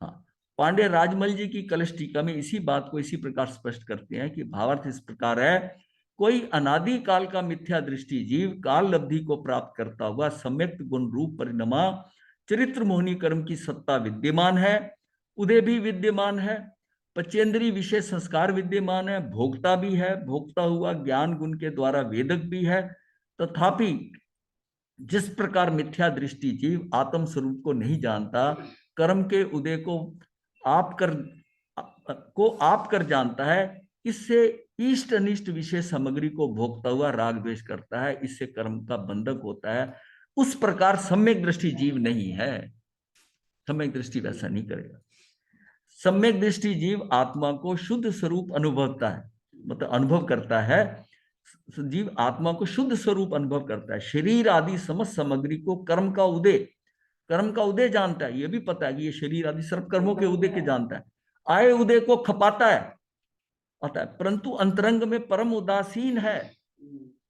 हाँ, पांडे राजमल जी की कलश टीका में इसी बात को इसी प्रकार स्पष्ट करते हैं कि भावार्थ इस प्रकार है, कोई अनादि काल का मिथ्या दृष्टि जीव काल लब्धि को प्राप्त करता हुआ सम्यक गुण रूप परिणमा चरित्र मोहनी कर्म की सत्ता विद्यमान है, उदय भी विद्यमान है, पचेंद्री विषय संस्कार विद्यमान है, भोक्ता भी है, भोक्ता हुआ ज्ञान गुण के द्वारा वेदक भी है। तथापि जिस प्रकार मिथ्या दृष्टि जीव आत्म स्वरूप को नहीं जानता, कर्म के उदय को आप कर जानता है, इससे इष्ट अनिष्ट विषय सामग्री को भोगता हुआ राग द्वेष करता है, इससे कर्म का बंधक होता है। उस प्रकार सम्यक दृष्टि जीव नहीं है। सम्यक दृष्टि वैसा नहीं करेगा। सम्यक दृष्टि जीव आत्मा को शुद्ध स्वरूप अनुभवता है, मतलब अनुभव करता है। जीव आत्मा को शुद्ध स्वरूप अनुभव करता है। शरीर आदि समस्त सामग्री को कर्म का उदय जानता है। यह भी पता है कि ये शरीर आदि सर्व कर्मों के उदय के जानता है। आए उदय को खपाता है, आता है, परंतु अंतरंग में परम उदासीन है।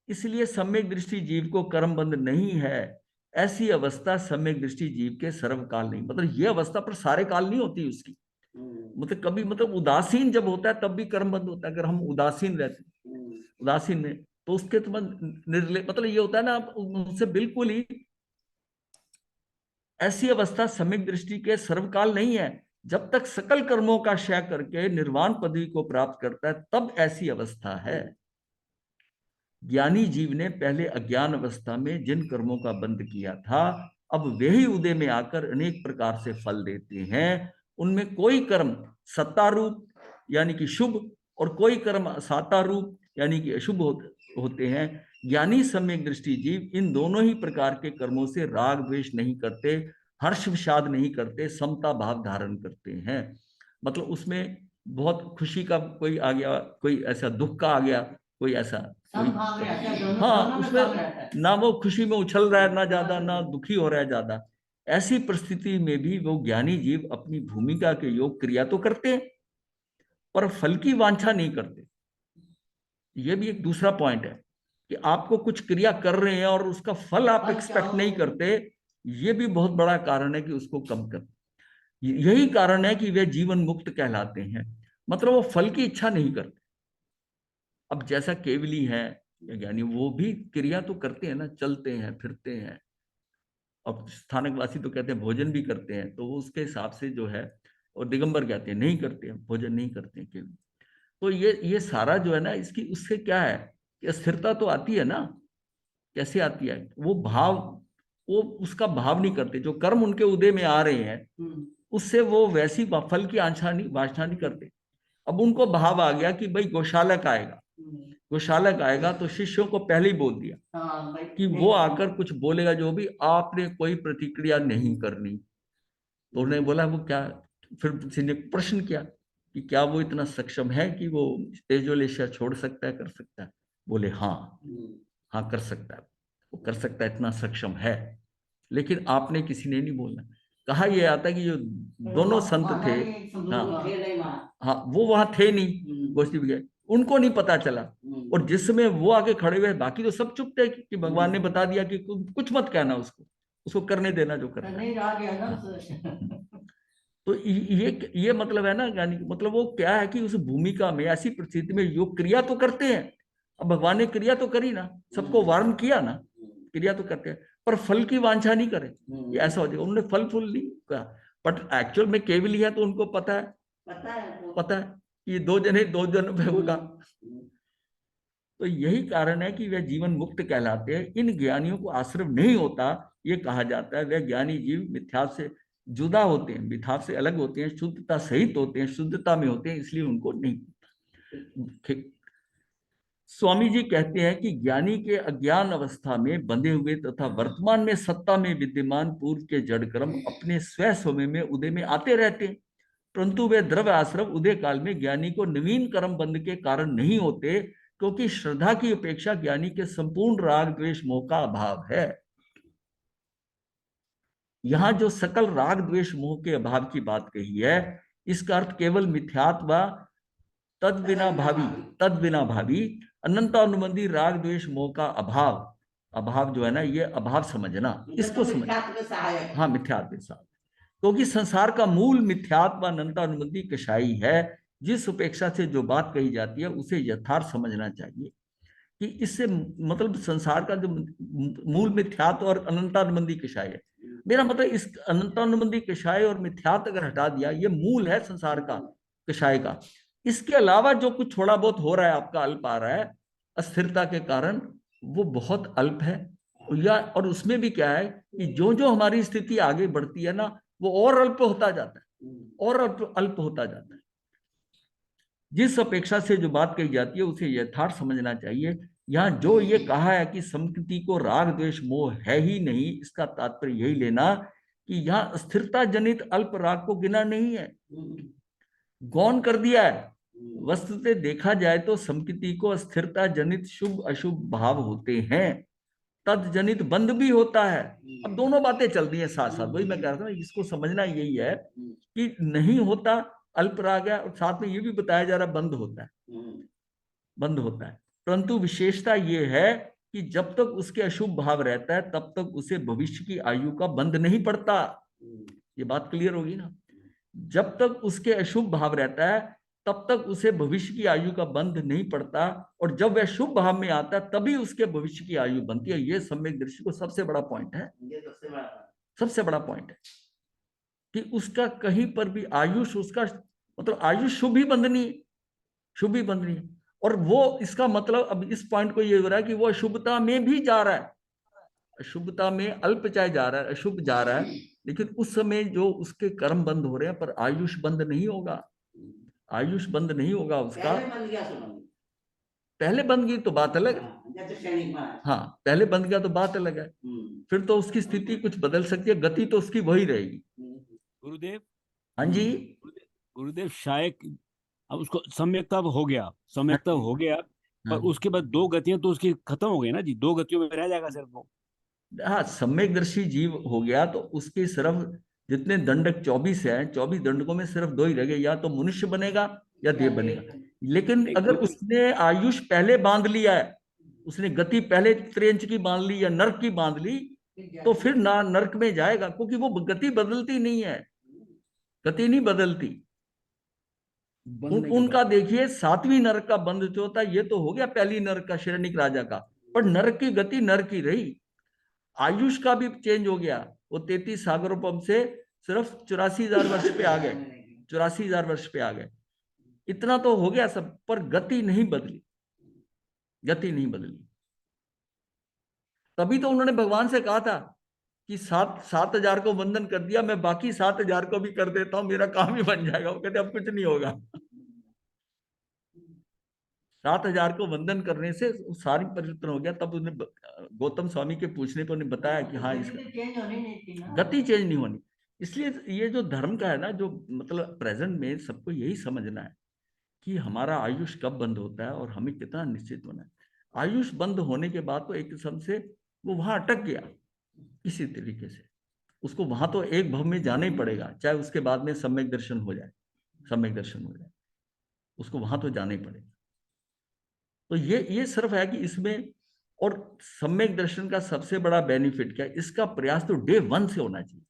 इसलिए सम्यक दृष्टि जीव को कर्म बंध नहीं है। ऐसी अवस्था सम्यक दृष्टि जीव के सर्वकाल नहीं, मतलब यह अवस्था पर सारे काल नहीं होती उसकी। मतलब कभी, मतलब उदासीन जब होता है तब भी कर्म बंध होता है। अगर हम उदासीन रहते हैं, उदासीन में, तो उसके तो निर्लय, मतलब ये होता है ना, उनसे बिल्कुल ही ऐसी अवस्था सम्यक दृष्टि के सर्वकाल नहीं है। जब तक सकल कर्मों का क्षय करके निर्वाण पदवी को प्राप्त करता है तब ऐसी अवस्था है। ज्ञानी जीव ने पहले अज्ञान अवस्था में जिन कर्मों का बंध किया था, अब वे ही उदय में आकर अनेक प्रकार से फल देते हैं। उनमें कोई कर्म सत्ता रूप यानी कि शुभ और कोई कर्म साता रूप यानी कि अशुभ होते हैं। ज्ञानी सम्यक दृष्टि जीव इन दोनों ही प्रकार के कर्मों से राग द्वेष नहीं करते, हर्ष विषाद नहीं करते, समता भाव धारण करते हैं। मतलब उसमें बहुत खुशी का कोई आ गया, कोई ऐसा दुख का आ गया, कोई ऐसा हाँ, उसमें ना वो खुशी में उछल रहा है ना ज्यादा, ना दुखी हो रहा है ज्यादा। ऐसी परिस्थिति में भी वो ज्ञानी जीव अपनी भूमिका के योग क्रिया तो करते हैं पर फल की वांछा नहीं करते। ये भी एक दूसरा पॉइंट है कि आपको कुछ क्रिया कर रहे हैं और उसका फल आप एक्सपेक्ट नहीं करते। ये भी बहुत बड़ा कारण है कि उसको कम कर। यही कारण है कि वे जीवन मुक्त कहलाते हैं, मतलब वो फल की इच्छा नहीं करते। अब जैसा केवली है यानी वो भी क्रिया तो करते हैं ना, चलते हैं फिरते हैं। अब स्थानकवासी तो कहते हैं भोजन भी करते हैं, तो वो उसके हिसाब से जो है, और दिगंबर कहते हैं नहीं करते हैं, भोजन नहीं करते हैं केवल। तो ये सारा जो है ना, इसकी उससे क्या है कि स्थिरता तो आती है ना। कैसे आती है? वो उसका भाव नहीं करते। जो कर्म उनके उदय में आ रहे हैं उससे वो वैसी फल की वांछा नहीं करते। अब उनको भाव आ गया कि भाई गौशालक आएगा तो शिष्यों को पहले ही बोल दिया कि वो आकर कुछ बोलेगा, जो भी आपने कोई प्रतिक्रिया नहीं करनी। तो उन्होंने बोला वो क्या, फिर किसी ने प्रश्न किया कि क्या वो इतना सक्षम है कि वो तेजोलेशिया छोड़ सकता है, कर सकता है? बोले हाँ कर सकता है, वो कर सकता है, इतना सक्षम है। लेकिन आपने किसी ने नहीं बोलना। कहा यह आता है कि जो दोनों संत थे, हाँ वो वहां थे नहीं, गोष्ठी में गए, उनको नहीं पता चला। और जिस समय वो आगे खड़े हुए, बाकी तो सब चुप थे कि भगवान ने बता दिया कि कुछ मत कहना, उसको करने देना जो करना है। तो ये मतलब है ना, यानी मतलब वो क्या है कि उस भूमिका में ऐसी परिस्थिति में योग क्रिया तो करते हैं। अब भगवान ने क्रिया तो करी ना, सबको वार्न किया ना, क्रिया तो करते हैं पर फल की वांछा नहीं करे। ये ऐसा हो जाएगा, उन्होंने फल फूल नहीं कहा, बट एक्चुअल में केवल है तो उनको पता है कि दो जन पे होगा। तो यही कारण है कि वे जीवन मुक्त कहलाते हैं। इन ज्ञानियों को आश्रम नहीं होता, ये कहा जाता है। वे ज्ञानी जीव मिथ्या से जुदा होते हैं, मिथ्या से अलग होते हैं, शुद्धता सहित होते हैं, शुद्धता में होते हैं, इसलिए उनको नहीं। स्वामी जी कहते हैं कि ज्ञानी के अज्ञान अवस्था में बंधे हुए तथा वर्तमान में सत्ता में विद्यमान पूर्व के जड़ कर्म अपने स्वयं समय में उदय में आते रहते हैं, परंतु वे द्रव्य आश्रम उदय काल में ज्ञानी को नवीन कर्म बंध के कारण नहीं होते, क्योंकि श्रद्धा की अपेक्षा ज्ञानी के संपूर्ण राग द्वेष मोह का अभाव है। यहां जो सकल राग द्वेष मोह के अभाव की बात कही है, इसका अर्थ केवल मिथ्यात्व व तद बिना भावी अनंतानुबंधी राग द्वेष मोह का अभाव जो है ना, ये अभाव समझना, इसको समझना। हाँ, मिथ्यात्व के साथ, क्योंकि संसार का मूल मिथ्यात्व अनंतानुबंधी कषाई है। जिस उपेक्षा से जो बात कही जाती है उसे यथार्थ समझना चाहिए कि इससे मतलब संसार का जो मूल मिथ्यात्व और अनंतानुबंधी कषाय है, मेरा मतलब इस अनंतानुबंधी कषाय और मिथ्यात्व अगर हटा दिया, ये मूल है संसार का कषाय का। इसके अलावा जो कुछ थोड़ा बहुत हो रहा है, आपका अल्प आ रहा है अस्थिरता के कारण, वो बहुत अल्प है। और उसमें भी क्या है कि जो जो हमारी स्थिति आगे बढ़ती है ना, वो और अल्प होता जाता है, और अल्प होता जाता है। जिस अपेक्षा से जो बात कही जाती है उसे यथार्थ समझना चाहिए। यहाँ जो ये कहा है कि संस्कृति को राग द्वेष मोह है ही नहीं, इसका तात्पर्य यही लेना कि यहाँ स्थिरता जनित अल्प राग को गिना नहीं है, गौण कर दिया है। वस्तुतः देखा जाए तो संस्कृति को स्थिरता जनित शुभ अशुभ भाव होते हैं, तद जनित बंध भी होता है। अब दोनों बातें चल रही है साथ साथ, वही मैं कह रहा था, इसको समझना यही है कि नहीं होता अल्प राग है, और साथ में ये भी बताया जा रहा बंद होता है। परंतु विशेषता ये है कि जब तक उसके अशुभ भाव रहता है तब तक उसे भविष्य की आयु का बंध नहीं पड़ता। ये बात क्लियर होगी ना? जब तक उसके अशुभ भाव रहता है तब तक उसे भविष्य की आयु का बंध नहीं पड़ता, और जब वह शुभ भाव में आता है तभी उसके भविष्य की आयु बनती है। ये सम्यक दृष्टि को सबसे बड़ा पॉइंट है, सबसे बड़ा पॉइंट है कि उसका कहीं पर भी आयुष, उसका मतलब आयुष शुभ ही बंधनी है। और वो इसका मतलब अब इस पॉइंट को ये हो रहा है कि वो अशुभता में भी जा रहा है, अशुभता में अल्प चाहे जा रहा है, अशुभ जा रहा है, लेकिन उस समय जो उसके कर्म बंद हो रहे हैं, पर आयुष बंद नहीं होगा, आयुष बंद नहीं होगा उसका। पहले बंद गई तो बात अलग है। हाँ, पहले बंद गया तो बात अलग है, फिर तो उसकी स्थिति कुछ बदल सकती है, गति तो उसकी वही रहेगी। गुरुदेव, हाँ जी गुरुदेव शायद अब उसको सम्यकता हो गया, सम्यकता हो गया, पर उसके बाद दो गतियां तो उसकी खत्म हो गई ना जी, दो गतियों में रह जाएगा सिर्फ वो। हाँ, सम्यकदर्शी जीव हो गया तो उसके सिर्फ जितने दंडक 24 हैं, 24 दंडकों में सिर्फ 2 ही रह गए, या तो मनुष्य बनेगा या देव बनेगा। लेकिन अगर उसने आयुष पहले बांध लिया है, उसने गति पहले त्रेंच की बांध ली या नर्क की बांध ली, तो फिर ना नर्क में जाएगा, क्योंकि वो गति बदलती नहीं है, गति नहीं बदलती। उनका देखिए 7वीं नरक का बंध जो होता है, ये तो हो गया पहली नरक का, शरणिक राजा का, पर नरक की गति नरक की रही। आयुष का भी चेंज हो गया, वो 33 सागरोपम से सिर्फ 84,000 वर्ष पे आ गए, 84,000 वर्ष पे आ गए। इतना तो हो गया सब, पर गति नहीं बदली, गति नहीं बदली। तभी तो उन्होंने भगवान से कहा था कि 7,000 को वंदन कर दिया, मैं बाकी 7,000 को भी कर देता हूं, मेरा काम ही बन जाएगा। वो कहते अब कुछ नहीं होगा। 7,000 को वंदन करने से सारी परिवर्तन हो गया। तब उन्हें गौतम स्वामी के पूछने पर उन्हें बताया कि हाँ, इसका गति चेंज नहीं होनी। इसलिए ये जो धर्म का है ना, जो मतलब प्रेजेंट में सबको यही समझना है कि हमारा आयुष कब बंद होता है और हमें कितना निश्चित होना है। आयुष बंद होने के बाद तो एक किस्म से वो वहां अटक गया किसी तरीके से, उसको वहां तो एक भव में जाना ही पड़ेगा, चाहे उसके बाद में सम्यक दर्शन हो जाए, उसको वहां तो जाना ही पड़ेगा। तो ये सिर्फ है कि इसमें, और सम्यक दर्शन का सबसे बड़ा बेनिफिट क्या है, इसका प्रयास तो डे 1 से होना चाहिए।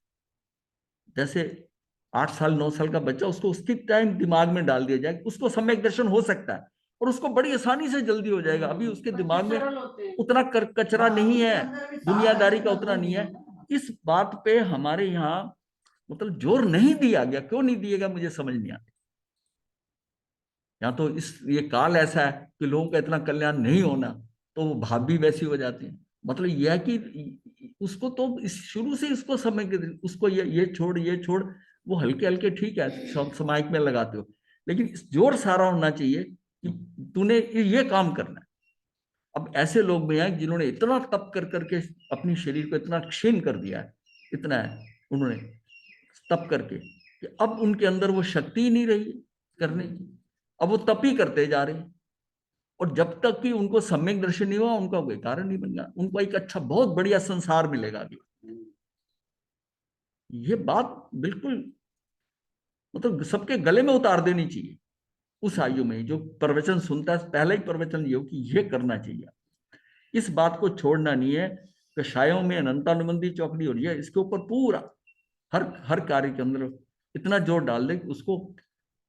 जैसे 8 साल 9 साल का बच्चा, उसको उसकी टाइम दिमाग में डाल दिया जाए, उसको सम्यक दर्शन हो सकता है और उसको बड़ी आसानी से जल्दी हो जाएगा। अभी उसके दिमाग में उतना कचरा नहीं है, दुनियादारी का उतना नहीं है। इस बात पे हमारे यहाँ मतलब जोर नहीं दिया गया। क्यों नहीं दिया गया मुझे समझ नहीं आता। या तो ये काल ऐसा है कि लोगों का इतना कल्याण नहीं होना, तो वो भाव भी वैसी हो जाती है। मतलब यह है कि उसको तो शुरू से इसको समझ के, उसको ये छोड़, वो हल्के हल्के ठीक है समायिक में लगाते हो, लेकिन जोर सारा होना चाहिए कि तूने ये काम करना है, अब ऐसे लोग भी हैं जिन्होंने इतना तप कर करके अपने शरीर को इतना क्षीण कर दिया है, इतना है उन्होंने तप करके कि अब उनके अंदर वो शक्ति ही नहीं रही करने की। अब वो तप ही करते जा रहे हैं, और जब तक कि उनको सम्यक दर्शन नहीं हुआ, उनका कोई कारण नहीं बन गया, उनको एक अच्छा बहुत बढ़िया संसार मिलेगा अभी। ये बात बिल्कुल मतलब सबके गले में उतार देनी चाहिए। उस आयु में जो प्रवचन सुनता है, पहला ही प्रवचन ये हो कि ये करना चाहिए। इस बात को छोड़ना नहीं है। कषायों में अनंतानुबंधी चौकड़ी हो रही है, इसके ऊपर पूरा हर कार्य के अंदर इतना जोर डाल दे कि उसको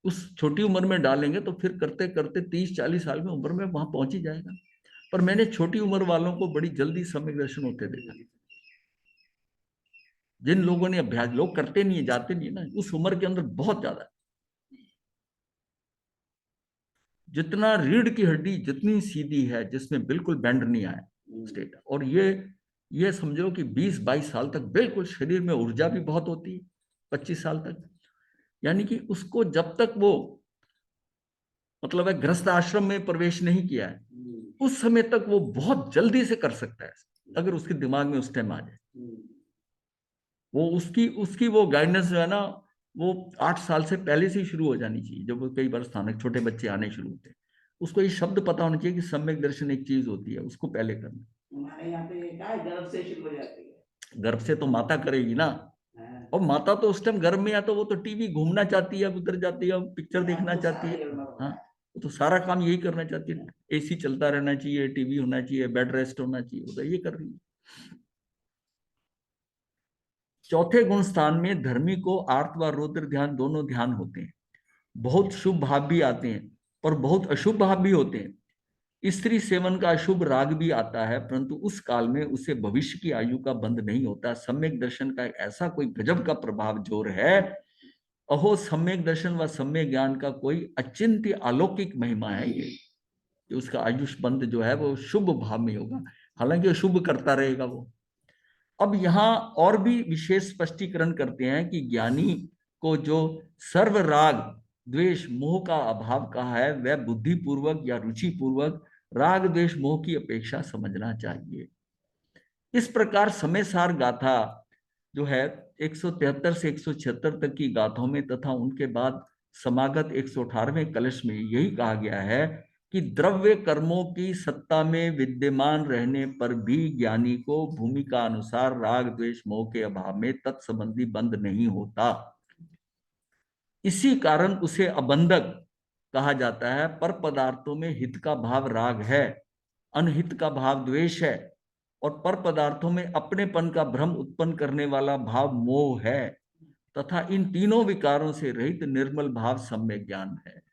उस छोटी उम्र में डालेंगे तो फिर करते करते 30-40 साल में उम्र में वहां पहुंच ही जाएगा। पर मैंने छोटी उम्र वालों को बड़ी जल्दी सम्यक दर्शन होते देखा। जिन लोगों ने अभ्यास, लोग करते नहीं है, जाते नहीं है ना, उस उम्र के अंदर बहुत ज्यादा, जितना रीढ़ की हड्डी जितनी सीधी है, जिसमें बिल्कुल बेंड नहीं आया स्टेट, और ये समझो कि 20-22 साल तक बिल्कुल शरीर में ऊर्जा भी बहुत होती है, 25 साल तक, यानी कि उसको जब तक वो मतलब है गृहस्थ आश्रम में प्रवेश नहीं किया है, उस समय तक वो बहुत जल्दी से कर सकता है, अगर उसके दिमाग में उस टाइम आ जाए। वो उसकी उसकी वो गाइडेंस जो है ना, वो 8 साल से पहले से ही शुरू हो जानी चाहिए। जब वो कई बार स्थानक छोटे बच्चे आने शुरू होते हैं, उसको ये शब्द पता होना चाहिए कि सम्यक दर्शन एक चीज होती है, उसको पहले करना। हमारे यहाँ पे क्या है, गर्भ से शुरू हो जाती है। गर्भ से तो माता करेगी ना, और माता तो उस टाइम गर्भ में या तो वो तो टीवी घूमना चाहती है, उधर जाती है, पिक्चर देखना चाहती है। हाँ, वो तो सारा काम यही करना चाहती है, एसी चलता रहना चाहिए, टीवी होना चाहिए, बेड रेस्ट होना चाहिए, वो तो ये कर रही है। चौथे गुण स्थान में धर्मी को आर्त व रौद्र ध्यान दोनों ध्यान होते हैं। बहुत शुभ भाव भी आते हैं और बहुत अशुभ भाव भी होते हैं। स्त्री सेवन का अशुभ राग भी आता है, परंतु उस काल में उसे भविष्य की आयु का बंध नहीं होता। सम्यक दर्शन का ऐसा कोई गजब का प्रभाव जोर है, अहो सम्यक दर्शन व सम्यक ज्ञान का कोई अचिंत्य अलौकिक महिमा है ये, कि उसका आयुष बंध जो है वो शुभ भाव में होगा, हालांकि शुभ करता रहेगा वो। अब यहाँ और भी विशेष स्पष्टीकरण करते हैं कि ज्ञानी को जो सर्व राग द्वेष मोह का अभाव कहा है, वह बुद्धि पूर्वक या रुचि पूर्वक राग द्वेष मोह की अपेक्षा समझना चाहिए। इस प्रकार समय सार गाथा जो है 173 से 176 तक की गाथाओं में तथा उनके बाद समागत 118वें कलश में यही कहा गया है कि द्रव्य कर्मों की सत्ता में विद्यमान रहने पर भी ज्ञानी को भूमिका अनुसार राग द्वेष मोह के अभाव में तत्संबंधी बंध नहीं होता। इसी कारण उसे अबंधक कहा जाता है। पर पदार्थों में हित का भाव राग है, अनहित का भाव द्वेष है, और पर पदार्थों में अपनेपन का भ्रम उत्पन्न करने वाला भाव मोह है, तथा इन तीनों विकारों से रहित निर्मल भाव सम्यक ज्ञान है।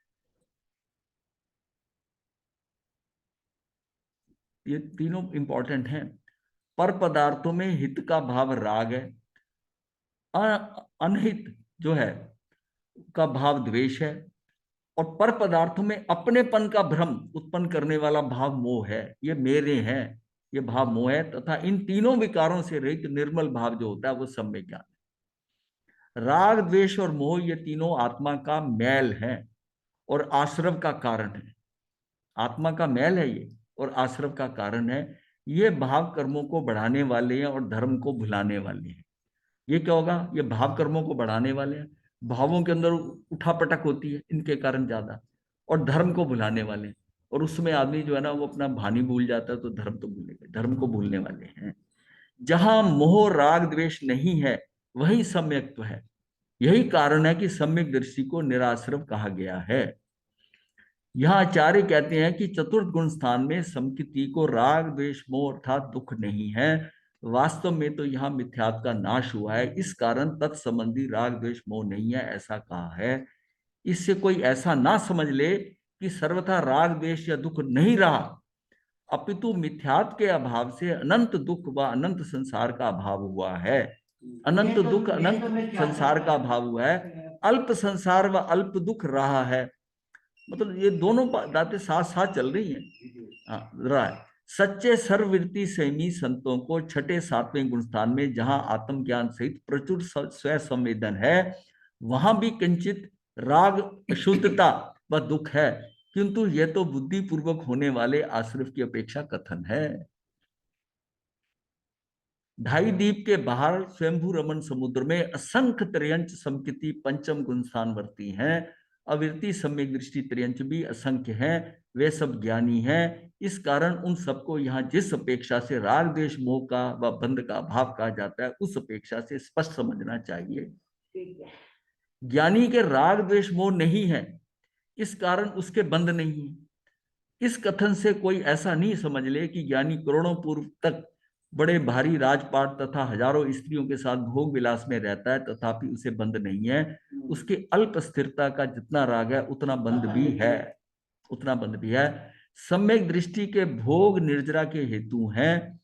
ये तीनों इंपॉर्टेंट हैं। पर पदार्थों में हित का भाव राग है, अनहित जो है का भाव द्वेष है, और पर पदार्थों में अपनेपन का भ्रम उत्पन्न करने वाला भाव मोह है। ये मेरे हैं, ये भाव मोह है, तथा इन तीनों विकारों से रहित निर्मल भाव जो होता है वो सम्यक ज्ञान है। राग द्वेष और मोह ये तीनों आत्मा का मैल है और आश्रव का कारण है। आत्मा का मैल है ये और आश्रव का कारण है। ये भाव कर्मों को बढ़ाने वाले हैं और धर्म को भुलाने वाले हैं। ये क्या होगा, ये भाव कर्मों को बढ़ाने वाले हैं, भावों के अंदर उठापटक होती है इनके कारण ज्यादा, और धर्म को भुलाने वाले हैं। और उसमें आदमी जो है ना वो अपना भानी भूल जाता है, तो धर्म तो भूलेगा, धर्म को भूलने वाले हैं। जहां मोह राग द्वेष नहीं है वही सम्यक्त्व है। यही कारण है कि सम्यक दृष्टि को निराश्रव कहा गया है। यहाँ आचार्य कहते हैं कि चतुर्थ गुण स्थान में समकिति को राग द्वेष मोह अर्थात दुख नहीं है। वास्तव में तो यहाँ मिथ्यात्व का नाश हुआ है, इस कारण तत्संबंधी राग द्वेष मोह नहीं है ऐसा कहा है। इससे कोई ऐसा ना समझ ले कि सर्वथा राग द्वेष या दुख नहीं रहा, अपितु मिथ्यात्व के अभाव से अनंत दुख व अनंत संसार का अभाव हुआ है। अनंत दुख अनंत संसार का अभाव हुआ है, अल्प संसार व अल्प दुख रहा है। मतलब ये दोनों बातें साथ साथ चल रही हैं। सच्चे सर्ववृत्ति संयमी संतों को छठे सातवें गुण स्थान में जहां आत्मज्ञान सहित प्रचुर स्व संवेदन है, वहां भी किंचित राग शुद्धता व दुख है, किंतु यह तो बुद्धिपूर्वक होने वाले आश्रव की अपेक्षा कथन है। ढाई द्वीप के बाहर स्वयंभू रमन समुद्र में असंख्य त्रयंच समकिति पंचम गुण स्थानवर्ती हैं। अविरति सम्यक दृष्टि त्रयंच भी असंख्य हैं। वे सब ज्ञानी हैं। इस कारण उन सबको यहाँ जिस अपेक्षा से राग द्वेष मोह का व बंध का अभाव कहा जाता है, उस अपेक्षा से स्पष्ट समझना चाहिए। ठीक है। ज्ञानी के राग द्वेष मोह नहीं है, इस कारण उसके बंध नहीं है। इस कथन से कोई ऐसा नहीं समझ ले कि ज्ञानी करोड़ों पूर्व तक बड़े भारी राजपाट तथा हजारों स्त्रियों के साथ भोग विलास में रहता है, तथापि उसे बंध नहीं है। उसके अल्प स्थिरता का जितना राग है उतना बंध भी है, उतना बंध भी है। सम्यक दृष्टि के भोग निर्जरा के हेतु हैं,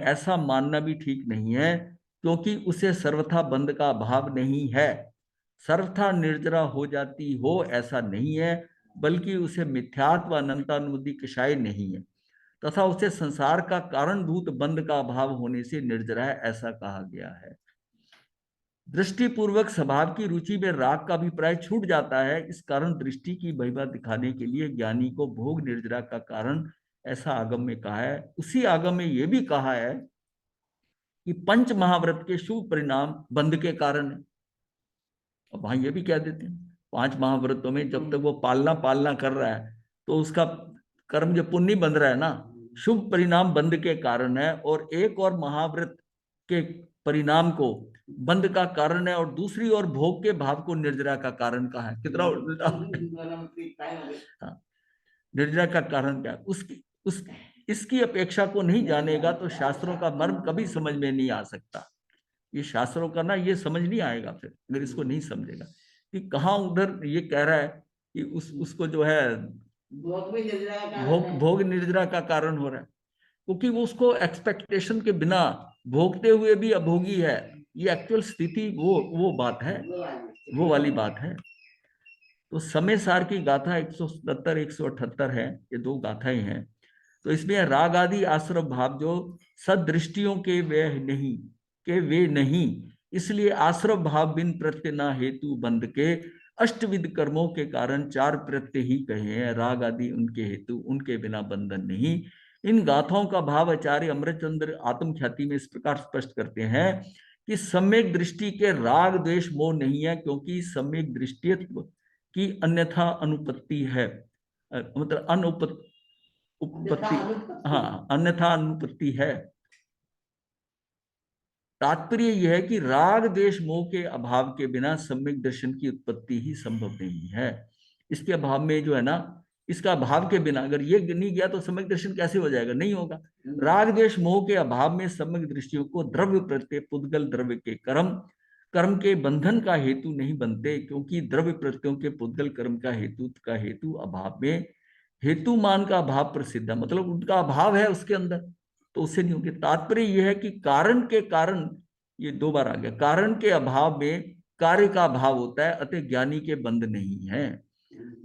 ऐसा मानना भी ठीक नहीं है, क्योंकि उसे सर्वथा बंध का अभाव नहीं है। सर्वथा निर्जरा हो जाती हो ऐसा नहीं है, बल्कि उसे मिथ्यात्व अनंतानुबुद्धि कषाय नहीं है, तथा उसे संसार का कारणभूत बंध का अभाव होने से निर्जरा है, ऐसा कहा गया है। दृष्टिपूर्वक स्वभाव की रुचि में राग का अभिप्राय छूट जाता है। इस कारण दृष्टि की महिमा दिखाने के लिए ज्ञानी को भोग निर्जरा का कारण ऐसा आगम में कहा है। उसी आगम में यह भी कहा है कि पंच महाव्रत के शुभ परिणाम बंध के कारण है। अब वहां ये भी कह देते हैं 5 महाव्रतों में जब तक वो पालना कर रहा है तो उसका कर्म जो पुण्य बंध रहा है ना, शुभ परिणाम बंध के कारण है। और एक और महाव्रत के परिणाम को बंध का कारण है, और दूसरी ओर भोग के भाव को निर्जरा का कारण कहा है। कितना उल्टा। हाँ, निर्जरा का कारण क्या, इसकी अपेक्षा को नहीं जानेगा तो शास्त्रों का मर्म कभी समझ में नहीं आ सकता। ये शास्त्रों का ना ये समझ नहीं आएगा फिर, अगर इसको नहीं समझेगा कि कहाँ उधर ये कह रहा है कि उसको जो है भोग निर्जरा का कारण हो रहा है, क्योंकि वो उसको एक्सपेक्टेशन के बिना भोगते हुए भी अभोगी है। ये एक्चुअल स्थिति वो बात है, वो वाली बात है। तो समय सार की गाथा 177 178 है, ये 2 गाथाएं हैं। तो इसमें राग आदि आश्रव भाव जो सदृष्टियों के वे नहीं, इसलिए आश्रव भाव बिन प्रत्यय ना हेतु बंध के अष्टविध कर्मों के कारण 4 प्रत्यय ही कहे हैं। राग आदि उनके हेतु, उनके बिना बंधन नहीं। इन गाथाओं का भाव आचार्य अमृतचंद्र आत्मख्याति में इस प्रकार स्पष्ट करते हैं कि सम्यक दृष्टि के राग द्वेष मोह नहीं है, क्योंकि सम्यक दृष्टित्व की अन्यथा अनुपत्ति है, मतलब अन्यथा अनुपत्ति है। तात्पर्य यह है कि राग द्वेष मोह के अभाव के बिना सम्यक दर्शन की उत्पत्ति ही संभव नहीं है। इसके अभाव में जो है ना, इसका अभाव के बिना अगर ये नहीं गया तो सम्यक दर्शन कैसे हो जाएगा, नहीं होगा। राग द्वेष मोह के अभाव में सम्यक दृष्टियों को द्रव्य प्रत्यय पुद्गल द्रव्य के कर्म के बंधन का हेतु नहीं बनते, क्योंकि द्रव्य प्रत्ययों के पुद्गल कर्म का हेतु अभाव में हेतुमान का अभाव प्रसिद्ध है, मतलब उनका अभाव है उसके अंदर, तो उससे नहीं होगी। तात्पर्य यह है कि कारण के कारण, ये 2 बार आ गया, कारण के अभाव में कार्य का अभाव होता है, अतः ज्ञानी के बंध नहीं है।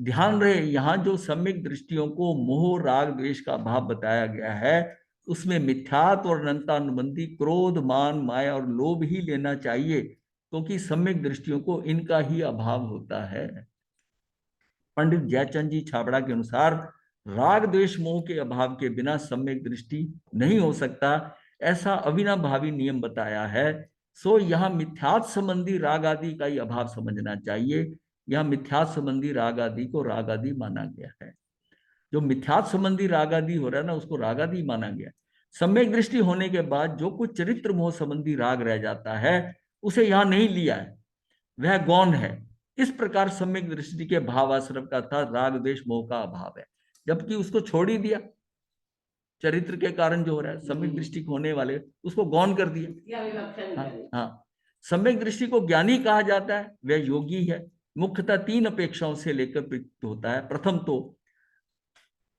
ध्यान रहे, यहाँ जो सम्यक दृष्टियों को मोह राग द्वेष का अभाव बताया गया है, उसमें मिथ्यात्व और अनंतानुबंधी क्रोध मान माया और लोभ ही लेना चाहिए, क्योंकि सम्यक दृष्टियों को इनका ही अभाव होता है। पंडित जयचंद जी छाबड़ा के अनुसार राग द्वेष मोह के अभाव के बिना सम्यक दृष्टि नहीं हो सकता, ऐसा अविनाभावी नियम बताया है। सो यहाँ मिथ्यात्व संबंधी राग आदि का ही अभाव समझना चाहिए। यहाँ मिथ्यात्व संबंधी राग आदि को राग आदि माना गया है। जो मिथ्यात्व संबंधी राग आदि हो रहा है ना, उसको राग आदि माना गया। सम्यक दृष्टि होने के बाद जो कुछ चरित्र मोह संबंधी राग रह जाता है, उसे यहाँ नहीं लिया है, वह गौण है। इस प्रकार सम्यक दृष्टि के भाव आश्रम का था राग द्वेष मोह का अभाव है, जबकि उसको छोड़ ही दिया। चरित्र के कारण जो हो रहा है, सम्यक दृष्टि होने वाले उसको गौण कर दिया। हाँ, सम्यक दृष्टि को ज्ञानी कहा जाता है, वह योगी है। मुख्यतः 3 अपेक्षाओं से लेकर प्रयुक्त होता है।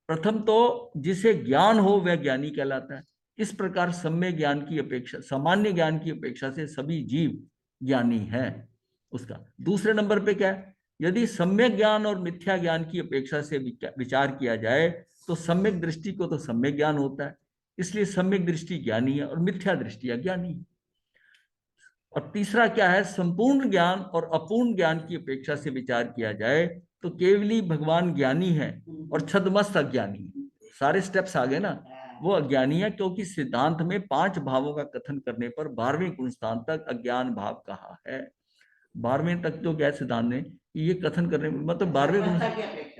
प्रथम तो जिसे ज्ञान हो वह ज्ञानी कहलाता है। इस प्रकार सम्यक ज्ञान की अपेक्षा, सामान्य ज्ञान की अपेक्षा से सभी जीव ज्ञानी है उसका। दूसरे नंबर पे क्या है, यदि सम्यक ज्ञान और मिथ्या ज्ञान की अपेक्षा से विचार किया जाए तो सम्यक दृष्टि को तो सम्यक ज्ञान होता है, इसलिए सम्यक दृष्टि ज्ञानी है और मिथ्या दृष्टि अज्ञानी है। और तीसरा क्या है, संपूर्ण ज्ञान और अपूर्ण ज्ञान की अपेक्षा से विचार किया जाए तो केवली भगवान ज्ञानी है और छद्मस्त अज्ञानी है। सारे स्टेप्स आ गए ना। वो अज्ञानी है क्योंकि सिद्धांत में 5 भावों का कथन करने पर 12वें गुण स्थान तक अज्ञान भाव कहा है। 12वें तक जो गया सिद्धांत ने ये कथन करने मतलब 12वें गुण।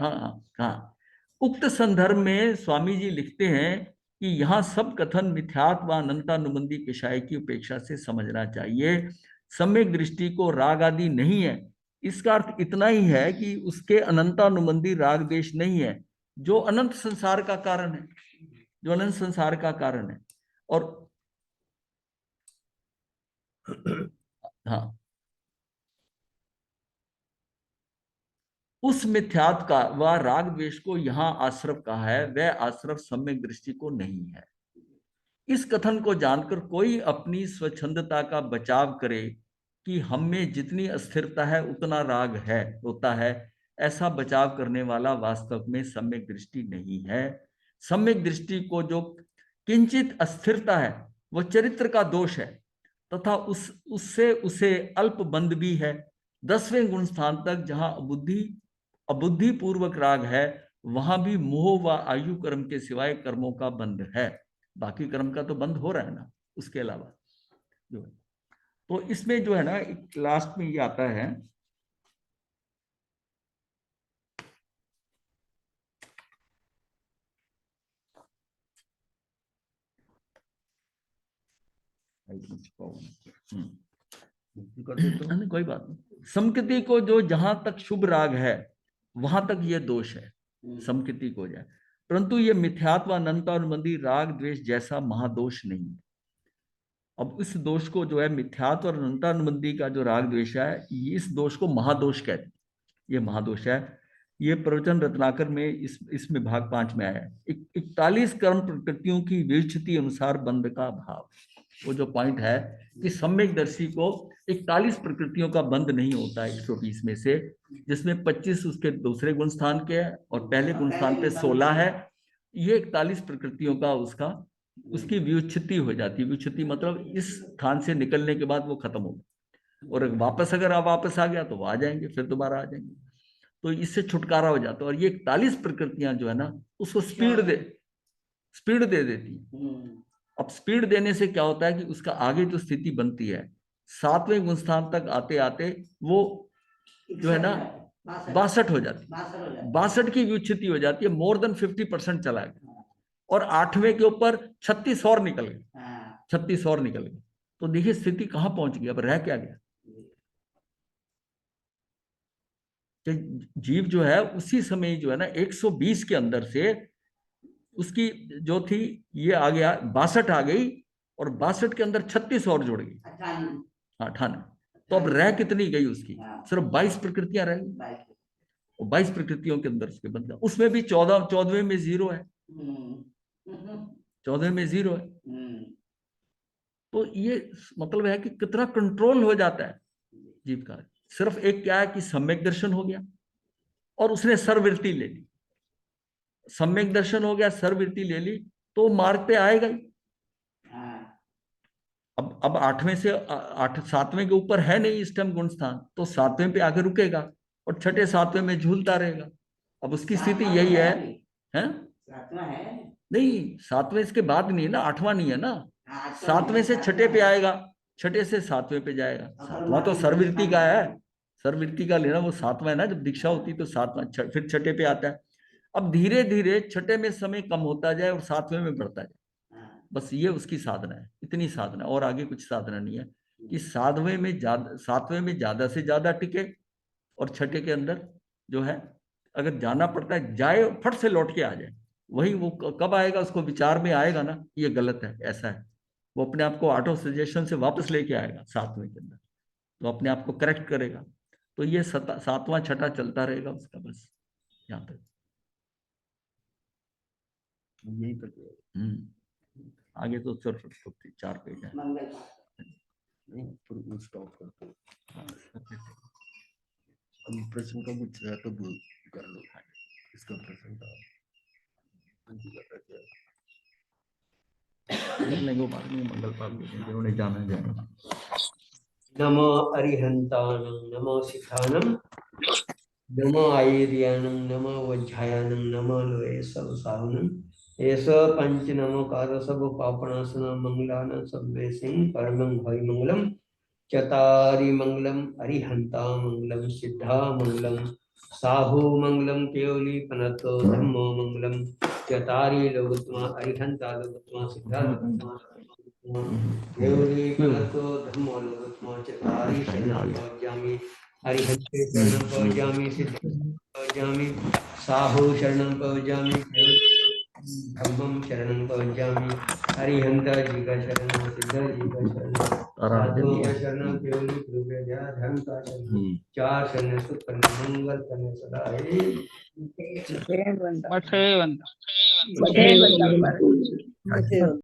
हाँ हाँ हाँ। उक्त संदर्भ में स्वामी जी लिखते हैं कि यहाँ सब कथन मिथ्यात्व व अनंतानुबंधी विषय की उपेक्षा से समझना चाहिए। सम्यक दृष्टि को राग आदि नहीं है, इसका अर्थ इतना ही है कि उसके अनंतानुबंधी राग द्वेष नहीं है, जो अनंत संसार का कारण है, जो अनंत संसार का कारण है। और हाँ, उस मिथ्यात्व का व राग द्वेष को यहाँ आश्रव कहा है, वह आश्रव सम्यक दृष्टि को नहीं है। इस कथन को जानकर कोई अपनी स्वच्छंदता का बचाव करे कि हम में जितनी अस्थिरता है उतना राग है होता है, ऐसा बचाव करने वाला वास्तव में सम्यक दृष्टि नहीं है। सम्यक दृष्टि को जो किंचित अस्थिरता है वह चरित्र का दोष है तथा उससे उसे अल्प बंध भी है। 10वें गुण स्थान तक जहां अबुद्धि पूर्वक राग है, वहां भी मोह व आयु कर्म के सिवाय कर्मों का बंध है। बाकी कर्म का तो बंद हो रहा है ना, उसके अलावा जो है। तो इसमें जो है ना लास्ट में ये आता है कोई बात नहीं। समकृति को जो जहां तक शुभ राग है वहां तक ये दोष है, समकृति को जाए, परंतु ये मिथ्यात्व अनंता और मंदी राग द्वेष जैसा महादोष नहीं है। अब इस दोष को जो है मिथ्यात्व और अनंतानुबंधी का जो राग द्वेष है, इस दोष को महादोष कहते हैं। ये महादोष है। ये प्रवचन रत्नाकर में इसमें भाग 5 में आया है। 41 कर्म प्रकृतियों की विच्छिति अनुसार बंध का भाव। वो जो पॉइंट है कि सम्यक दर्शी को 41 प्रकृतियों का बंध नहीं होता है 120 में से, जिसमें 25 उसके दूसरे गुण स्थान के है और पहले गुण स्थान पे 16 है। ये 41 प्रकृतियों का उसकी व्युच्छिति हो जाती है। व्युच्छिति मतलब इस स्थान से निकलने के बाद वो खत्म हो गया, और वापस अगर आप वापस आ गया तो वो आ जाएंगे, फिर दोबारा आ जाएंगे। तो इससे छुटकारा हो जाता है। और ये 41 प्रकृतियां जो है ना उसको स्पीड दे देती है। अब स्पीड देने से क्या होता है कि उसका आगे जो स्थिति बनती है 7वें गुण स्थान तक आते आते वो जो है ना 62 हो जाती है। 62 की व्युच्छिति हो जाती है, मोर देन 50% चला गया। और 8वें के ऊपर 36 और निकल गए, 36 और निकल गए। तो देखिए स्थिति कहां पहुंच गई, अब रह क्या गया। जीव जो है उसी समय जो है ना 120 के अंदर से उसकी जो थी ये आ गया 62 आ गई, और 62 के अंदर 36 और जुड़ गई, 98। तो अब रह कितनी गई उसकी, सिर्फ 22 प्रकृतियां रह गई। और 22 प्रकृतियों के अंदर उसके बंद, उसमें भी 14वें में 0 है, 14वें में 0 है। तो ये मतलब है कि कितना कंट्रोल हो जाता है जीव का। सिर्फ एक क्या है कि सम्यक दर्शन हो गया और उसने सर्ववृत्ति ले ली। सम्यक दर्शन हो गया, सर्ववृत्ति ले ली, तो मार्ग पे आएगा ही। अब 8वें से 7वें के ऊपर है नहीं इस टाइम गुण स्थान, तो 7वें पे आके रुकेगा और 6ठे 7वें में झूलता रहेगा। अब उसकी स्थिति यही है, हैं? नहीं, 7वें इसके बाद नहीं है ना, 8वां नहीं है ना। 7वें से 6ठे पे आएगा, 6ठे से 7वें पे जाएगा। 7वां तो सर्ववृत्ति का है, सर्ववृत्ति का लेना, वो 7वां है ना। जब दीक्षा होती तो 7वां, फिर 6ठे पे आता है। अब धीरे धीरे 6ठे में समय कम होता जाए और 7वें में बढ़ता जाए। बस ये उसकी साधना है, इतनी साधना, और आगे कुछ साधना नहीं है कि 7वें में ज्यादा से ज्यादा टिके, और 6ठे के अंदर जो है अगर जाना पड़ता है जाए, फट से लौट के आ जाए। वही वो कब आएगा, उसको विचार में आएगा ना ये गलत है, ऐसा है, वो अपने आप को ऑटो सजेशन से वापस लेके आएगा 7वें के अंदर, तो अपने आप को करेक्ट करेगा। तो ये 7वां 6ठा चलता रहेगा उसका, बस यहाँ तक, यही तक। आगे तो सिर्फ 4 पेज है। स्टॉप करते प्रश्न का कुछ है तो कर लो, इसका प्रश्न का बाद में मंगल पाल जिन्होंने जाना जाए। नमो अरिहंतानं, नमो सिद्धानं, नमो आयर्यानं, नमो वज्रायानं, नमो लोये सब साहुनं, एष पंच नमोकार सब पापनाशन मंगलानं सर्वे सिंह परमं हरिमंगलम चतारि मंगलम अरिहंता मंगलम सिद्धा मंगलम साहू मंगलम केवली पनतो धम्मो मंगलम चतारि लोकोत्तमा अरिहंता लोकोत्तमा सिद्धा लोकोत्तमा केवली पनतो धम्मो लोकोत्तमा चतारि शरणं पवज्जामि अरिहंते शरणं पवज्जामि सिद्धं पवज्जामि साहू शरणं पवज्जामि धम्मं शरणं पवज्जामि अरिहंत जी का शरण सिद्ध जी का शरण साधुओं का शरण केवली प्रभु धर्म का शरण चार शरण सुख करने मंगल करने सदा हे बटे बंदा बटे बंदा